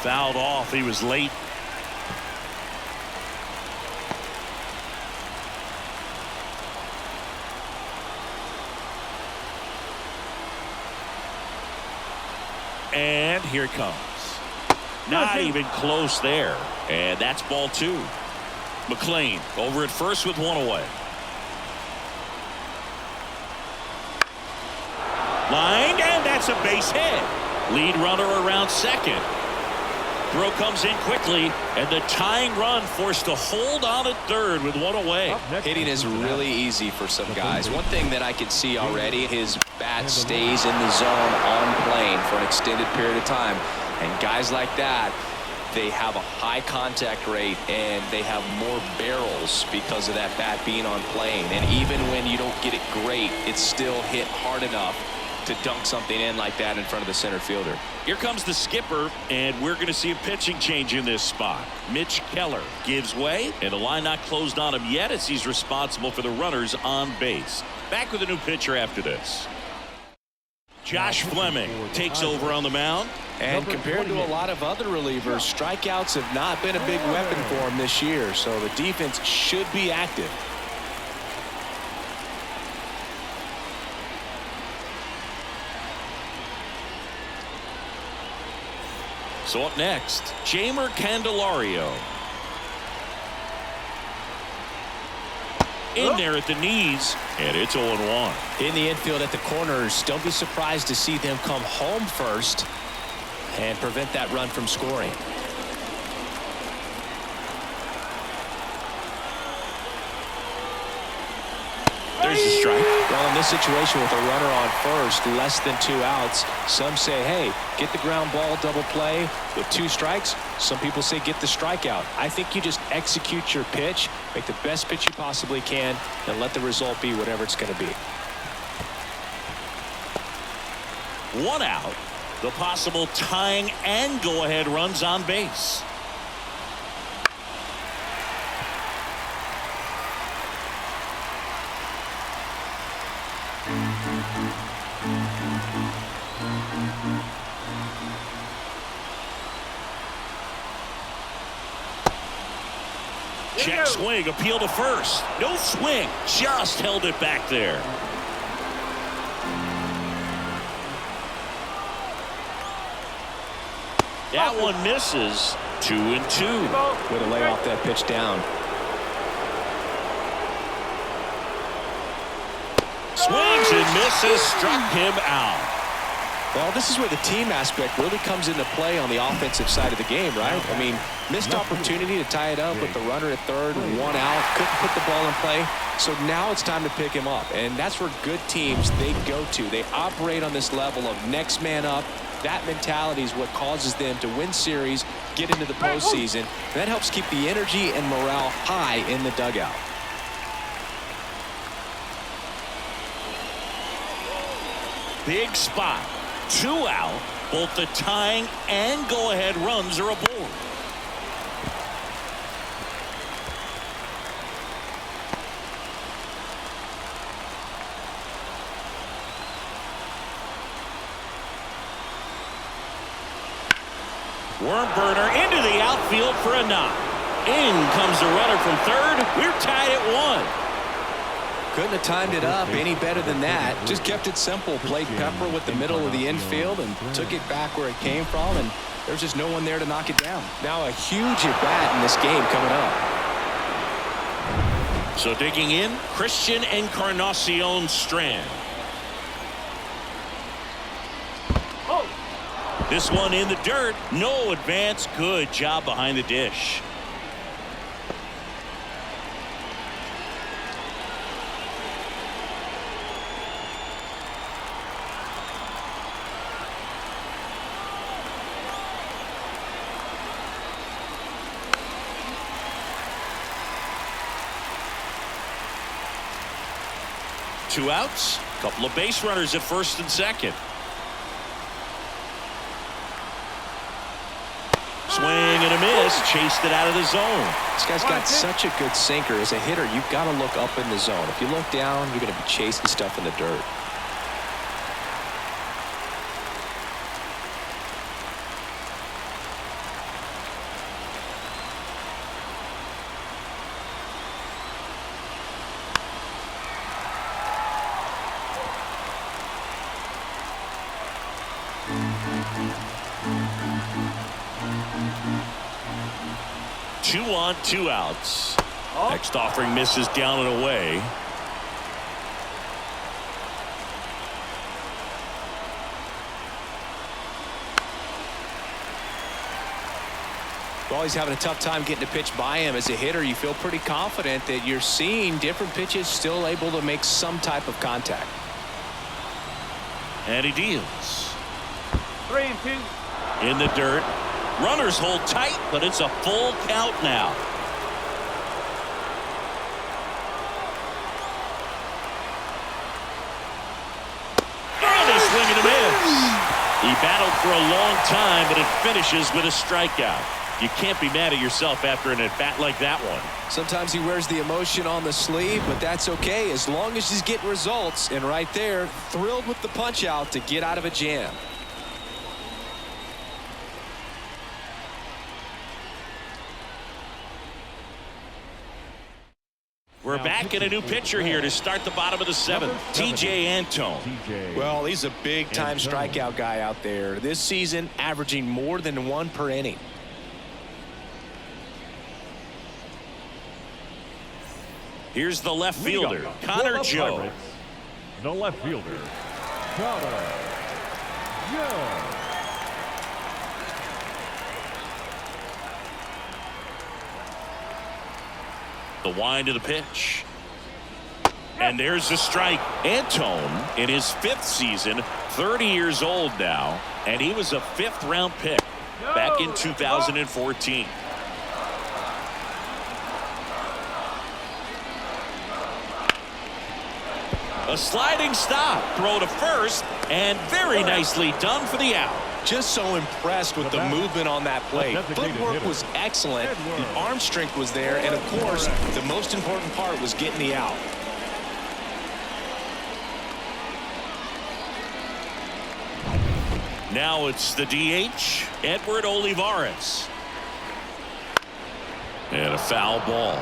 Fouled off. He was late. And here it comes. Not even close there. And that's ball 2. McClain over at first with 1 away. Line, and that's a base hit. Lead runner around second. Throw comes in quickly, and the tying run forced to hold on at third with 1 away. Hitting is really easy for some guys. One thing that I can see already, his bat stays in the zone on plane for an extended period of time. And guys like that, they have a high contact rate and they have more barrels because of that bat being on plane. And even when you don't get it great, it's still hit hard enough to dunk something in like that in front of the center fielder. Here comes the skipper, and we're going to see a pitching change in this spot. Mitch Keller gives way, and the line not closed on him yet as he's responsible for the runners on base. Back with a new pitcher after this. Josh Fleming takes over on the mound. And compared to a lot of other relievers, strikeouts have not been a big weapon for him this year, so the defense should be active. So up next, Jeimer Candelario. in there at the knees, and it's 0-1. In the infield at the corners, don't be surprised to see them come home first and prevent that run from scoring. There's the strike. Well, in this situation with a runner on first, less than 2 outs, some say, hey, get the ground ball, double play with 2 strikes. Some people say get the strikeout. I think you just execute your pitch, make the best pitch you possibly can, and let the result be whatever it's going to be. 1 out. The possible tying and go-ahead runs on base. Check swing, appeal to first. No swing, just held it back there. That one misses. 2-2. Way to lay off that pitch down. Swings and misses, struck him out. Well, this is where the team aspect really comes into play on the offensive side of the game, right? I mean, missed opportunity to tie it up with the runner at third, 1 out, couldn't put the ball in play. So now it's time to pick him up, and that's where good teams, they go to. They operate on this level of next man up. That mentality is what causes them to win series, get into the postseason. That helps keep the energy and morale high in the dugout. Big spot. 2 out. Both the tying and go-ahead runs are aboard. Worm burner into the outfield for a knock. In comes the runner from third. We're tied at 1. Couldn't have timed it up any better than that. Just kept it simple. Played Pepper with the middle of the infield and took it back where it came from, and there's just no one there to knock it down. Now a huge at-bat in this game coming up. So digging in, Christian Encarnacion Strand. This one in the dirt. No advance. Good job behind the dish. Two outs, couple of base runners at first and second. Swing and a miss, chased it out of the zone. This guy's got such a good sinker. As a hitter, you've got to look up in the zone. If you look down, you're going to be chasing stuff in the dirt. Two on, 2 outs. Next offering misses down and away. Well, he's having a tough time getting a pitch by him. As a hitter, you feel pretty confident that you're seeing different pitches still able to make some type of contact. And he deals. 3-2. In the dirt. Runners hold tight, but it's a full count now. And a swing and a miss. He battled for a long time, but it finishes with a strikeout. You can't be mad at yourself after an at-bat like that one. Sometimes he wears the emotion on the sleeve, but that's okay as long as he's getting results. And right there, thrilled with the punch out to get out of a jam. We're back in a new pitcher here to start the bottom of the 7th. TJ Antone. Well, he's a big-time strikeout guy out there. This season, averaging more than 1 per inning. Here's the left fielder, Connor Joe. Pirates, the left fielder, Connor Joe. The wind of the pitch. And there's the strike. Antone in his 5th season, 30 years old now, and he was a 5th-round pick back in 2014. A sliding stop, throw to first, and very nicely done for the out. Just so impressed with the movement on that play. Footwork was excellent. The arm strength was there. And, of course, the most important part was getting the out. Now it's the DH, Edward Olivares. And a foul ball.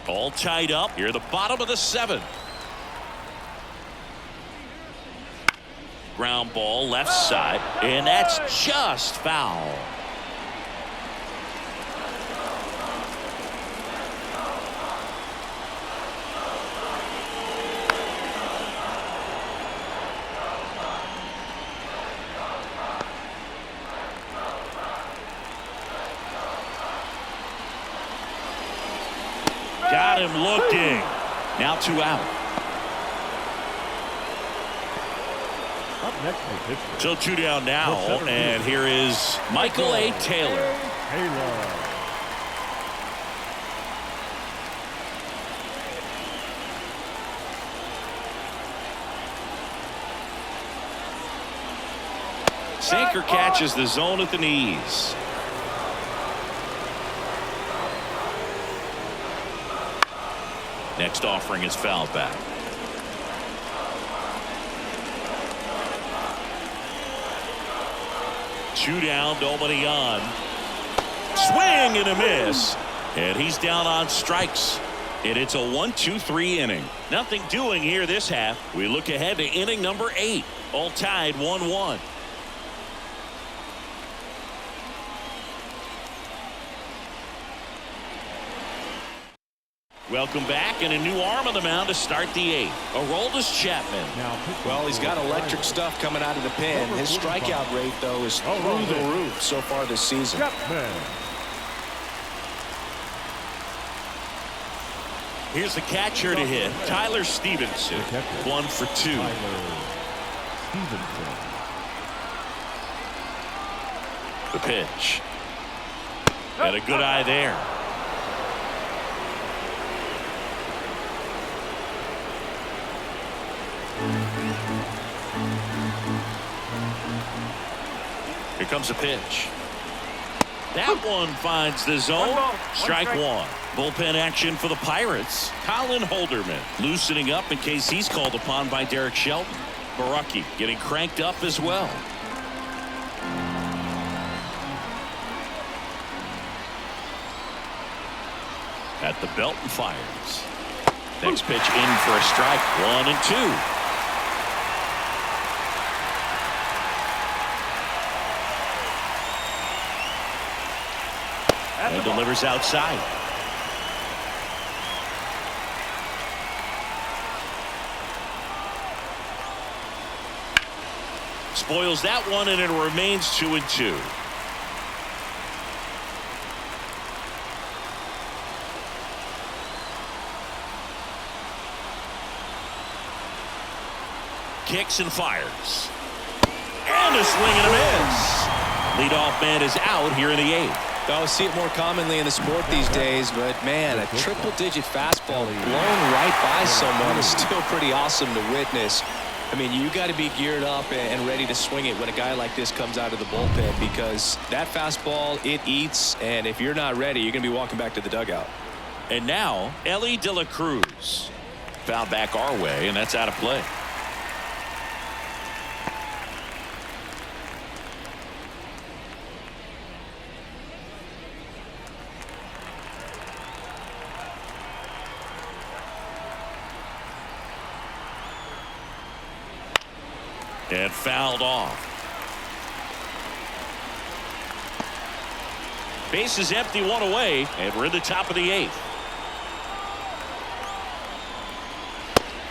All tied up here, the bottom of the 7th. Ground ball left side, and that's just foul. Got him looking. Now 2 out. Up next for Pittsburgh. So 2 down now, and here is Michael A. Taylor. Taylor. Sinker catches the zone at the knees. Next offering is fouled back. Two down, nobody on. Swing and a miss. And he's down on strikes. And it's a 1-2-3 inning. Nothing doing here this half. We look ahead to inning number 8. All tied 1-1. Welcome back, and a new arm on the mound to start the 8th. Aroldis Chapman. Well, he's got electric stuff coming out of the pen. His strikeout rate, though, is through the roof so far this season. Chapman. Here's the catcher to hit, Tyler Stevenson. 1 for 2. Stevenson. The pitch. Got a good eye there. Here comes a pitch. That one finds the zone. Strike 1. Bullpen action for the Pirates. Colin Holderman loosening up in case he's called upon by Derek Shelton. Barucki getting cranked up as well. At the belt and fires. Next pitch in for a strike. 1 and 2. And delivers outside. Spoils that one, and it remains 2 and 2. Kicks and fires. And a swing and a miss. Leadoff man is out here in the 8th. I see it more commonly in the sport these days, but man, a triple-digit fastball blown right by someone is still pretty awesome to witness. I mean, you got to be geared up and ready to swing it when a guy like this comes out of the bullpen, because that fastball, it eats, and if you're not ready, you're going to be walking back to the dugout. And now, Ellie De La Cruz. Foul back our way, and that's out of play. And fouled off. Base is empty, one away, and we're in the top of the 8th.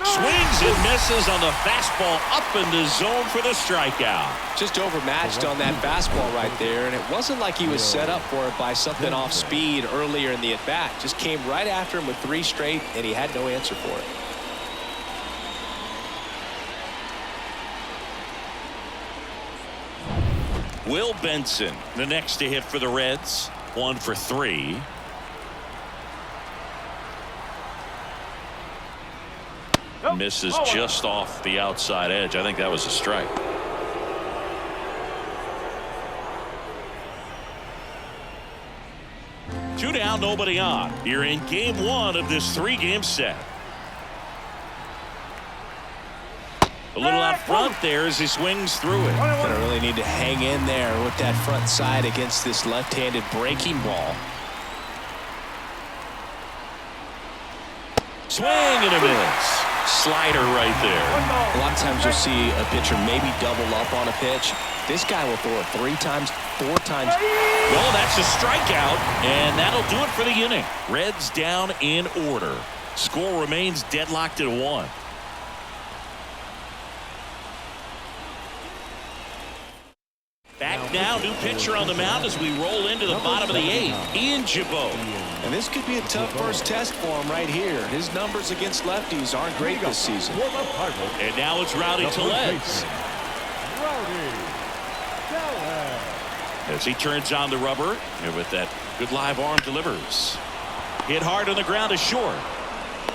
Swings and misses on the fastball up in the zone for the strikeout. Just overmatched on that fastball right there, and it wasn't like he was set up for it by something off speed earlier in the at-bat. Just came right after him with 3 straight, and he had no answer for it. Will Benson, the next to hit for the Reds. 1 for 3. Misses just off the outside edge. I think that was a strike. Two down, nobody on. You're in game 1 of this 3-game set. A little out front there as he swings through it. Gonna really need to hang in there with that front side against this left-handed breaking ball. Swing and a miss. Slider right there. A lot of times you'll see a pitcher maybe double up on a pitch. This guy will throw it 3 times, 4 times. Well, that's a strikeout, and that'll do it for the inning. Reds down in order. Score remains deadlocked at 1. Back now, new pitcher on the mound as we roll into the bottom of the 8th. Ian Gibaut. And this could be a tough first test for him right here. His numbers against lefties aren't great this season. And now it's Rowdy Tellez. As he turns on the rubber, and with that good live arm delivers. Hit hard on the ground is short.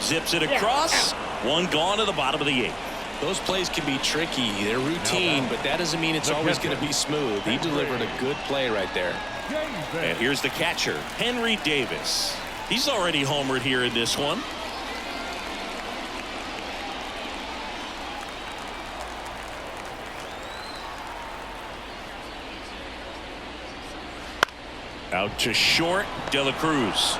Zips it across. 1 gone to the bottom of the 8th. Those plays can be tricky. They're routine, but that doesn't mean it's always going to be smooth. He delivered a good play right there. And here's the catcher, Henry Davis. He's already homered here in this one. Out to short, De La Cruz.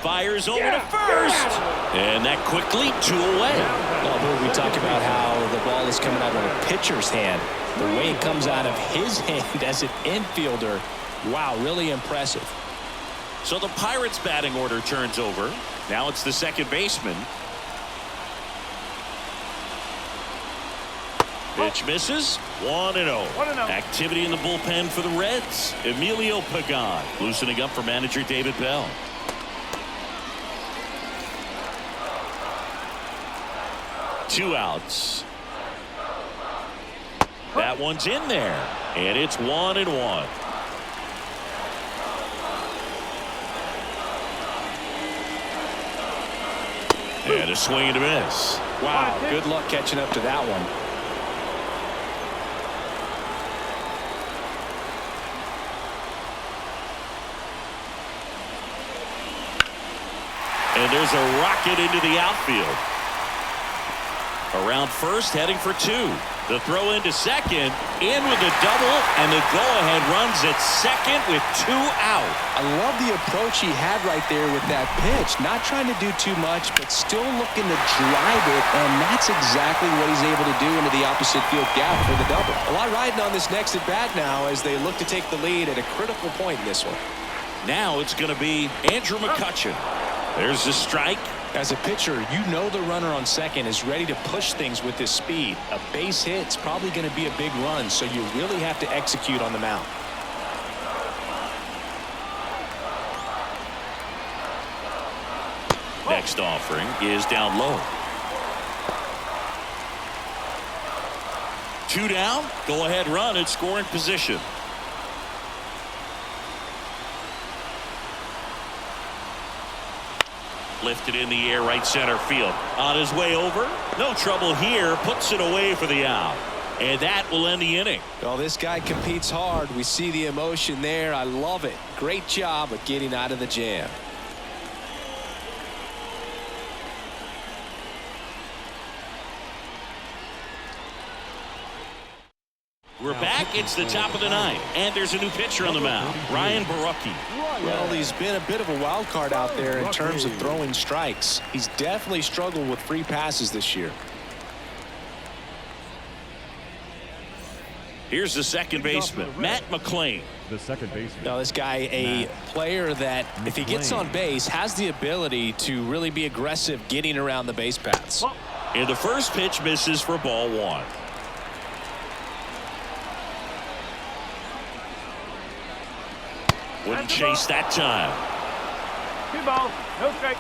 Fires over to first. And that quickly 2 away. Well, we talk about how the ball is coming out of a pitcher's hand. The way it comes out of his hand as an infielder. Wow, really impressive. So the Pirates batting order turns over. Now it's the second baseman. Pitch misses. 1-0. Activity in the bullpen for the Reds. Emilio Pagan loosening up for manager David Bell. Two outs. That one's in there, and it's 1-1. And a swing and a miss. Wow, good luck catching up to that one. And there's a rocket into the outfield. Around first, heading for 2. The throw into second, in with a double, and the go-ahead runs at second with 2 out. I love the approach he had right there with that pitch. Not trying to do too much, but still looking to drive it, and that's exactly what he's able to do into the opposite field gap for the double. A lot riding on this next at-bat now as they look to take the lead at a critical point in this one. Now it's going to be Andrew McCutchen. There's the strike. As a pitcher, you know the runner on second is ready to push things with his speed. A base hit's probably going to be a big run, so you really have to execute on the mound. Next offering is down low. 2 down. Go ahead run at scoring position. Lifted in the air, right center field. On his way over. No trouble here. Puts it away for the out. And that will end the inning. Well, this guy competes hard. We see the emotion there. I love it. Great job of getting out of the jam. We're back. It's the top of the 9th. And there's a new pitcher on the mound, Ryan Borucki. Well, he's been a bit of a wild card out there in terms of throwing strikes. He's definitely struggled with free passes this year. Here's the second baseman, Matt McClain. The second baseman. Now, this guy, a player that, if he gets on base, has the ability to really be aggressive getting around the base paths. And the first pitch misses for ball one. Wouldn't chase that time. 2 balls, no strike.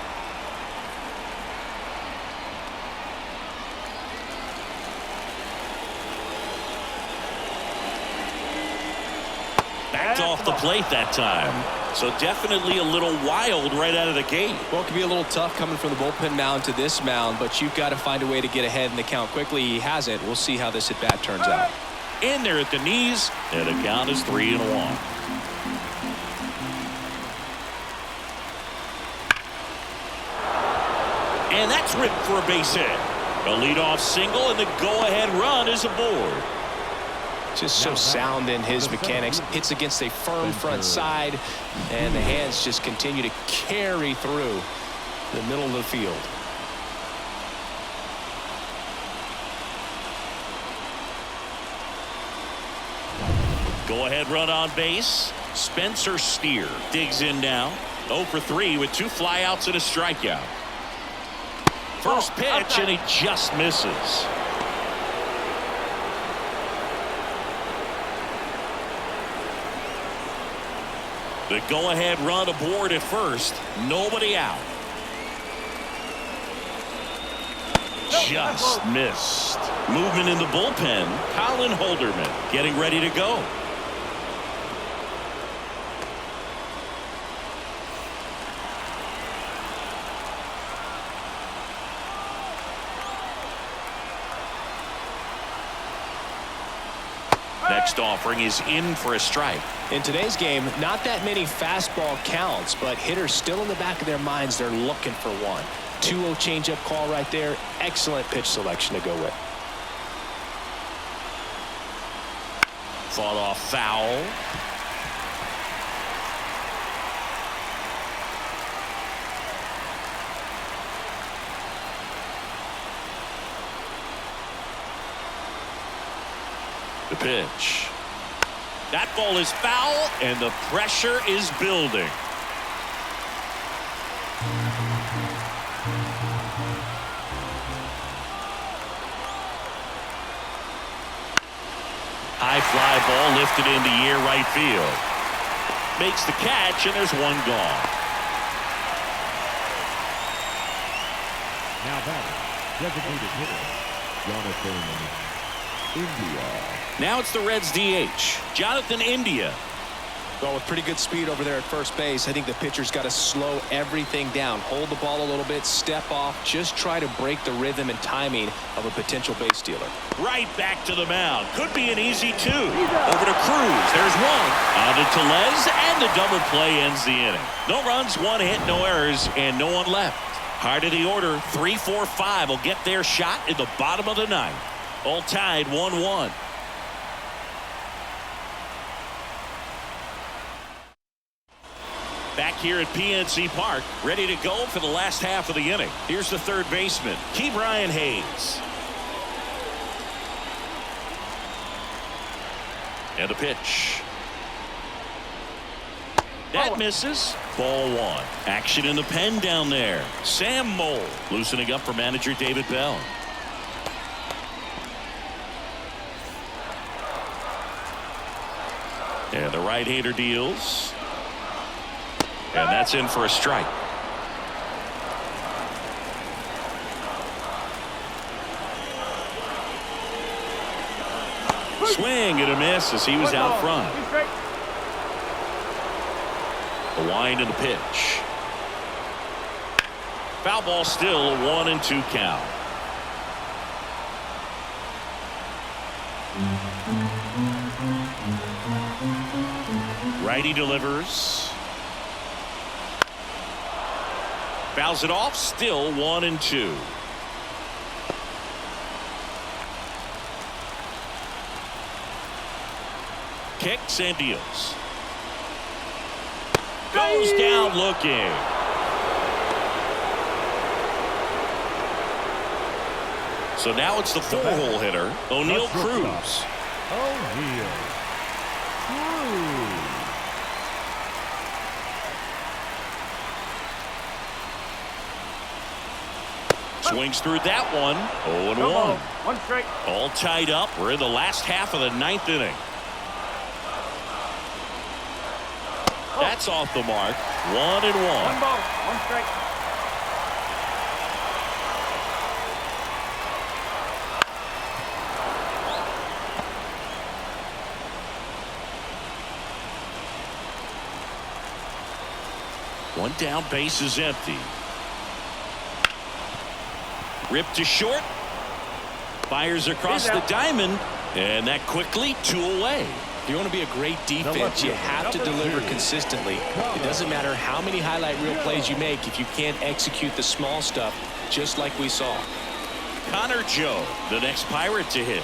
Backed off the plate that time. So definitely a little wild right out of the gate. Well, it can be a little tough coming from the bullpen mound to this mound, but you've got to find a way to get ahead in the count quickly. He hasn't. We'll see how this at bat turns out. In there at the knees, and the count is 3-1. And that's ripped for a base hit. A leadoff single, and the go-ahead run is aboard. Just so sound in his mechanics. Hits against a firm front side, and the hands just continue to carry through the middle of the field. Go-ahead run on base. Spencer Steer digs in now. 0 for 3 with 2 flyouts and a strikeout. First pitch, and he just misses. The go-ahead run aboard at first. Nobody out. Just missed. Movement in the bullpen. Colin Holderman getting ready to go. Next offering is in for a strike. In today's game, not that many fastball counts, but hitters still in the back of their minds, they're looking for one. 2-0 changeup call right there. Excellent pitch selection to go with. Fought off foul. The pitch. That ball is foul, and the pressure is building. High fly ball lifted into air right field. Makes the catch, and there's one gone. Now batting, designated hitter, Jonathan India. Now it's the Reds DH, Jonathan India. Well, with pretty good speed over there at first base, I think the pitcher's got to slow everything down. Hold the ball a little bit, step off, just try to break the rhythm and timing of a potential base stealer. Right back to the mound. Could be an easy 2. Over to Cruz. There's one. On to Tellez, and the double play ends the inning. No runs, 1 hit, no errors, and no one left. Heart of the order, 3, 4, 5 will get their shot in the bottom of the 9th. All tied 1-1. Back here at PNC Park, ready to go for the last half of the inning. Here's the third baseman, Ke'Bryan Hayes. And a pitch. That misses. Ball 1. Action in the pen down there. Sam Moll loosening up for manager David Bell. And the right-hander deals. And that's in for a strike. Swing and a miss as he was out front. The wind and the pitch. Foul ball still, a 1-2 count. Righty delivers. Fouls it off, still 1-2. Kicks and deals. Goes down looking. So now it's the 4-hole hitter, O'Neal Cruz. O'Neal. True. Swings through that one. 0-1. One strike. All tied up. We're in the last half of the ninth inning. That's off the mark. 1-1. One ball, one strike. One down, base is empty. Ripped to short. Fires across the diamond. And that quickly, 2 away. If you want to be a great defense, you have to deliver consistently. It doesn't matter how many highlight reel plays you make if you can't execute the small stuff, just like we saw. Connor Joe, the next Pirate to hit.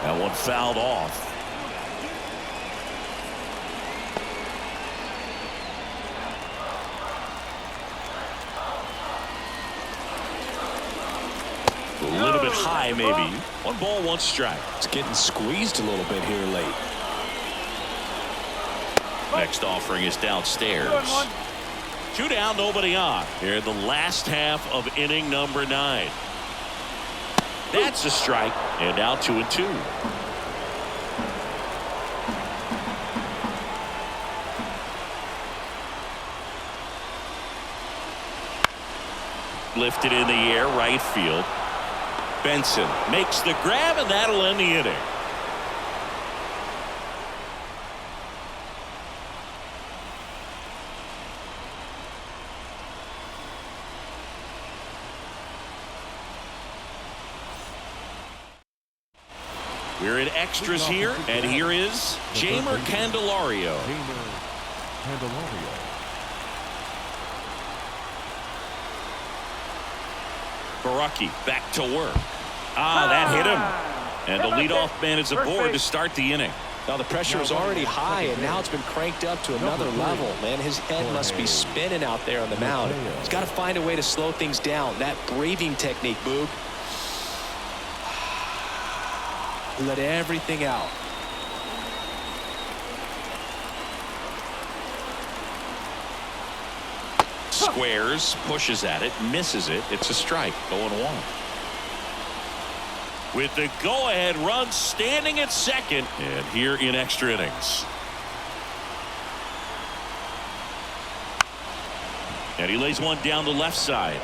That one fouled off. A little bit high, maybe. 1 ball, 1 strike. It's getting squeezed a little bit here late. Next offering is downstairs. 2 down, nobody on. Here in the last half of inning number 9. That's a strike. And now 2-2. Lifted in the air, right field. Benson makes the grab, and that'll end the inning. We're in extras here, and here is Jeimer Candelario. Baraki back to work. That hit him. And the leadoff man is aboard to start the inning. Now the pressure is already high, and now it's been cranked up to another level. Man, his head must be spinning out there on the mound. He's got to find a way to slow things down. That breathing technique, Boog. Let everything out. Squares, pushes at it, misses it. It's a strike. 0-1. With the go-ahead run standing at second, and here in extra innings. And he lays one down the left side.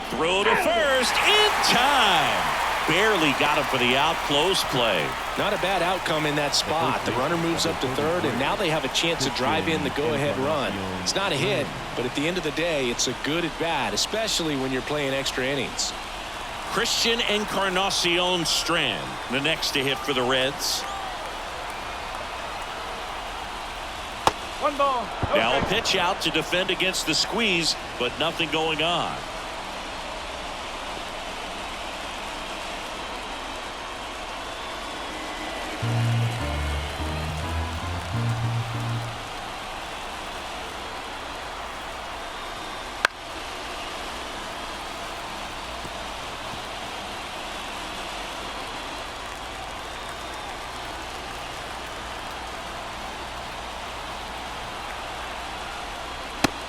Throw to first in time. Barely got him for the out. Close play. Not a bad outcome in that spot. The runner moves up to third, and now they have a chance to drive in the go-ahead run. It's not a hit, but at the end of the day, it's a good at bat, especially when you're playing extra innings. Christian Encarnacion Strand, the next to hit for the Reds. 1 ball. Now a pitch out to defend against the squeeze, but nothing going on.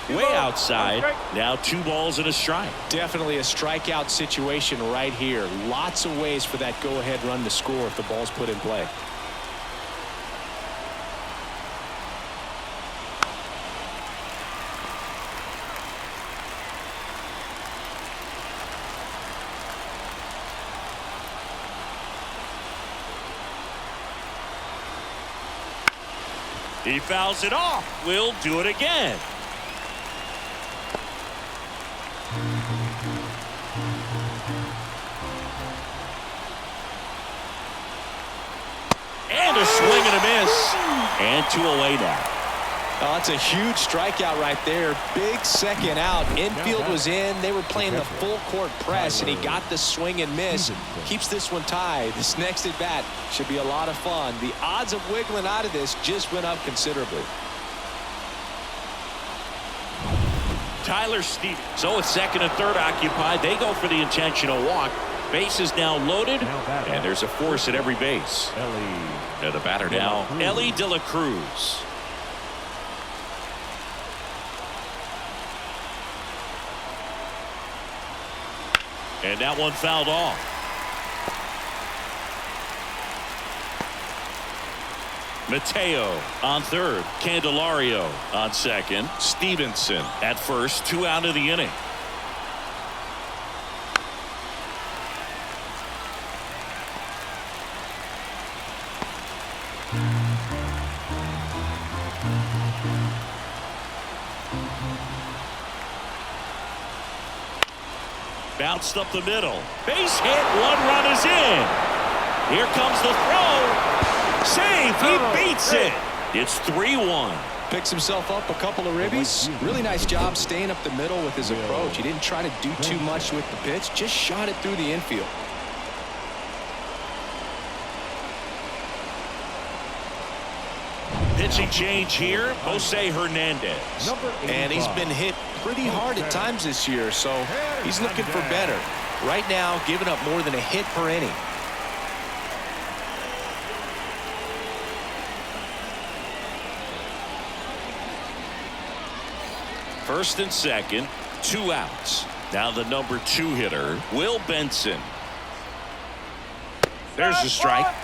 Way outside. Now 2 balls and a strike. Definitely a strikeout situation right here. Lots of ways for that go-ahead run to score if the ball's put in play. He fouls it off. We'll do it again. And a swing and a miss. And 2 away now. Oh, that's a huge strikeout right there. Big second out. Infield was in. They were playing the full court press, and he got the swing and miss. Keeps this one tied. This next at bat should be a lot of fun. The odds of wiggling out of this just went up considerably. Tyler Stevens. So with second and third occupied, they go for the intentional walk. Base is now loaded, and there's a force at every base. And the batter now, Ellie De La Cruz. And that one fouled off. Mateo on third. Candelario on second. Stevenson at first. 2 out of the inning. Bounced up the middle. Base hit. 1 run is in. Here comes the throw. Save. He beats it. It's 3-1. Picks himself up a couple of ribbies. Really nice job staying up the middle with his approach. He didn't try to do too much with the pitch. Just shot it through the infield. Pitching change here. Jose Hernandez. And he's been hit pretty hard at times this year, so he's looking for better. Right now, giving up more than a hit per inning. First and second, 2 outs. Now the number 2 hitter, Will Benson. There's the strike. 0-1.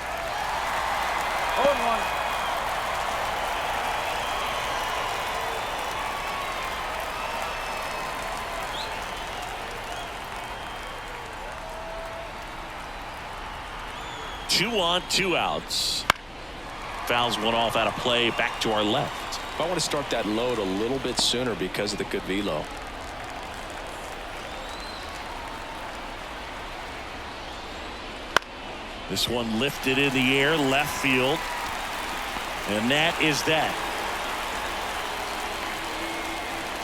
Two on, 2 outs. Fouls one off out of play. Back to our left. I want to start that load a little bit sooner because of the good velo. This one lifted in the air, left field. And that is that.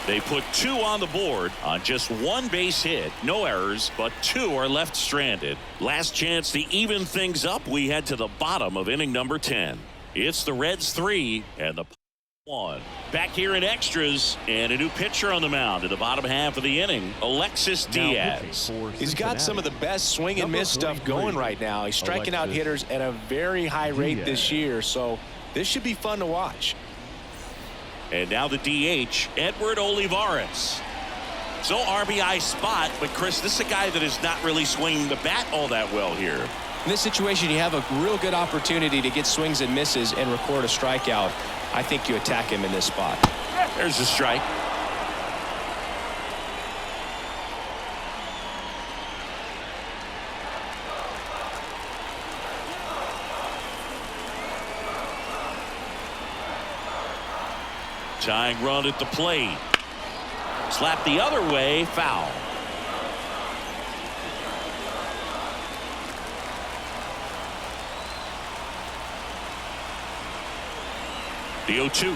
They put 2 on the board on just 1 base hit. No errors, but 2 are left stranded. Last chance to even things up. We head to the bottom of inning number 10. It's the Reds 3 and the 1. Back here in extras, and a new pitcher on the mound in the bottom half of the inning, Alexis Diaz. He's got some of the best swing and miss stuff going right now. He's striking out hitters at a very high rate this year, so this should be fun to watch. And now the DH, Edward Olivares. So RBI spot, but Chris, this is a guy that is not really swinging the bat all that well here. In this situation, you have a real good opportunity to get swings and misses and record a strikeout. I think you attack him in this spot. There's a strike. Tying run at the plate. Slap the other way, foul. The 0-2.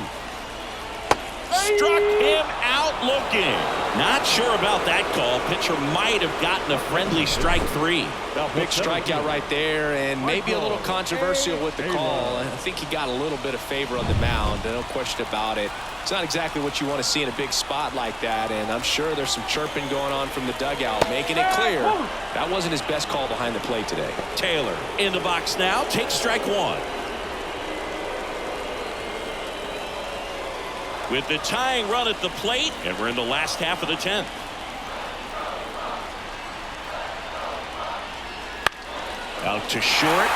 Struck him out looking. Not sure about that call. Pitcher might have gotten a friendly strike 3. Well, big strikeout right there, and maybe a little controversial with the call. I think he got a little bit of favor on the mound. No question about it. It's not exactly what you want to see in a big spot like that, and I'm sure there's some chirping going on from the dugout, making it clear that wasn't his best call behind the plate today. Taylor in the box now. Takes strike 1. With the tying run at the plate, and we're in the last half of the 10th. Out to short.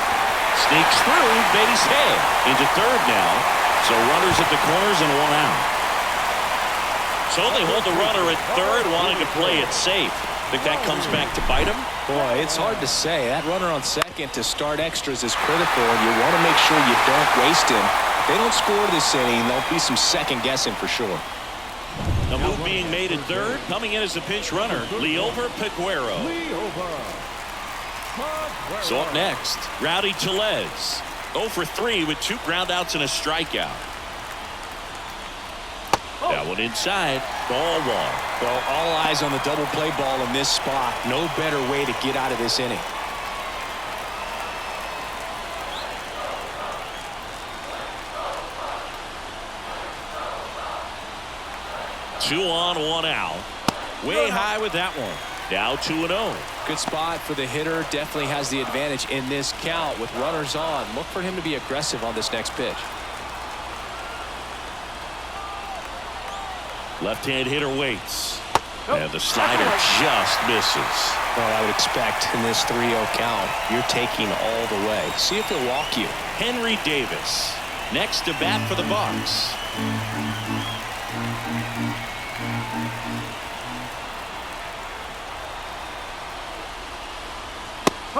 Sneaks through. Base hit. Into third now. So runners at the corners and 1 out. So they hold the runner at third, wanting to play it safe. Think that comes back to bite him? Boy, it's hard to say. That runner on second to start extras is critical, and you want to make sure you don't waste him. If they don't score this inning, there'll be some second guessing for sure. The move being made at third. Coming in as the pinch runner, Liover Peguero. So up next, Rowdy Tellez. 0 for 3 with 2 groundouts and a strikeout. That one inside. Ball 1. Well, all eyes on the double play ball in this spot. No better way to get out of this inning. 2 on, 1 out. Way high with that one. Now 2-0. Good spot for the hitter. Definitely has the advantage in this count with runners on. Look for him to be aggressive on this next pitch. Left-hand hitter waits. And the slider just misses. Well, I would expect in this 3-0 count, you're taking all the way. See if he'll walk you. Henry Davis next to bat for the Bucks.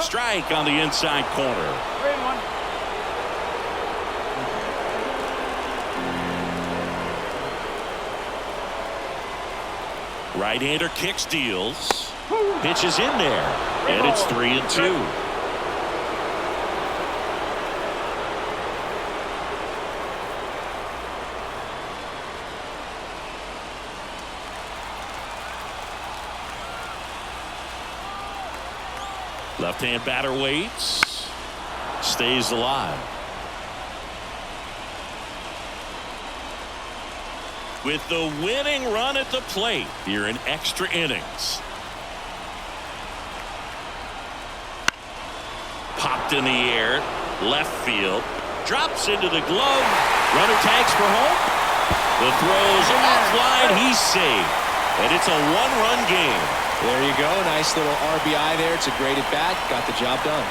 Strike on the inside corner. 3-1. Right-hander kicks, deals. Pitch is in there. And it's 3-2. Left-hand batter waits. Stays alive. With the winning run at the plate here in extra innings. Popped in the air. Left field. Drops into the glove. Runner tags for home. The throw's offline. He's safe. And it's a one-run game. There you go. Nice little RBI there. It's a great at-bat. Got the job done.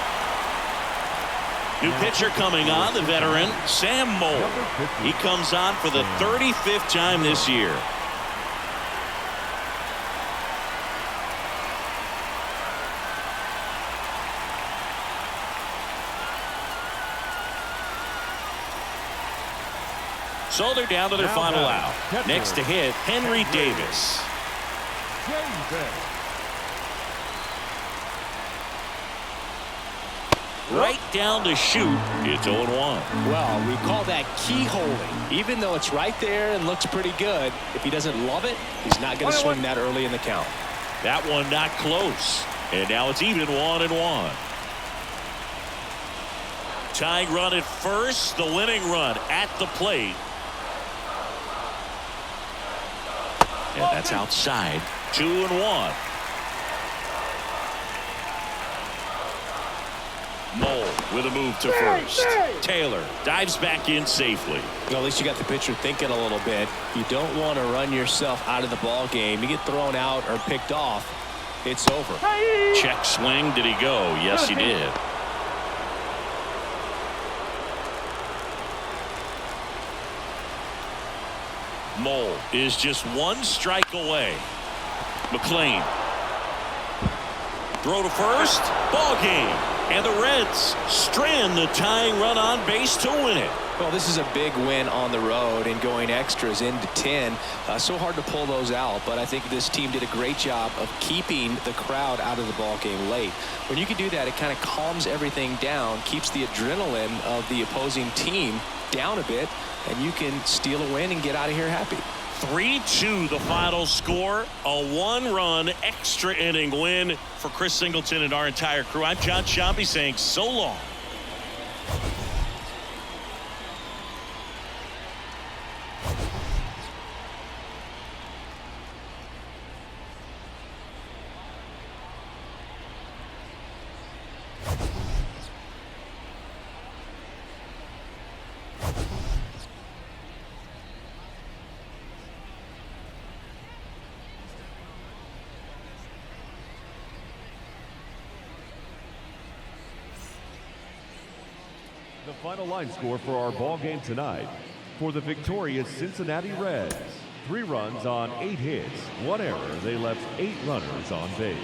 New pitcher coming on, the veteran, Sam Moll. He comes on for the 35th time this year. So they're down to their final out. Next to hit, Henry Davis. Right down to shoot. It's 0-1. Well, we call that keyholing. Even though it's right there and looks pretty good, if he doesn't love it, he's not going to swing that early in the count. That one not close. And now it's even 1-1. Tying run at first, the winning run at the plate. And that's outside. 2-1. Moll with a move to first. Taylor dives back in safely. Well, at least you got the pitcher thinking a little bit. You don't want to run yourself out of the ball game. You get thrown out or picked off, it's over. Check swing. Did he go? Yes, he did. Moll is just one strike away. McLean. Throw to first. Ball game. And the Reds strand the tying run on base to win it. Well, this is a big win on the road and going extras into 10. So hard to pull those out, but I think this team did a great job of keeping the crowd out of the ball game late. When you can do that, it kind of calms everything down, keeps the adrenaline of the opposing team down a bit, and you can steal a win and get out of here happy. 3-2 the final score. A one-run extra inning win for Chris Singleton and our entire crew. I'm John Sciambi saying so long. The final line score for our ball game tonight. For the victorious Cincinnati Reds, 3 runs on 8 hits, 1 error. They left 8 runners on base.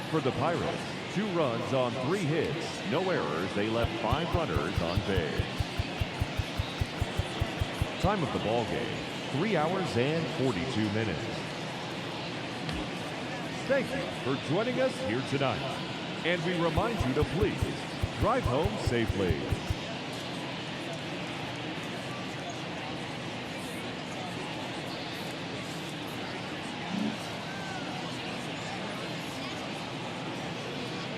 For the Pirates, 2 runs on 3 hits, no errors. They left 5 runners on base. Time of the ball game, 3 hours and 42 minutes. Thank you for joining us here tonight. And we remind you to please drive home safely.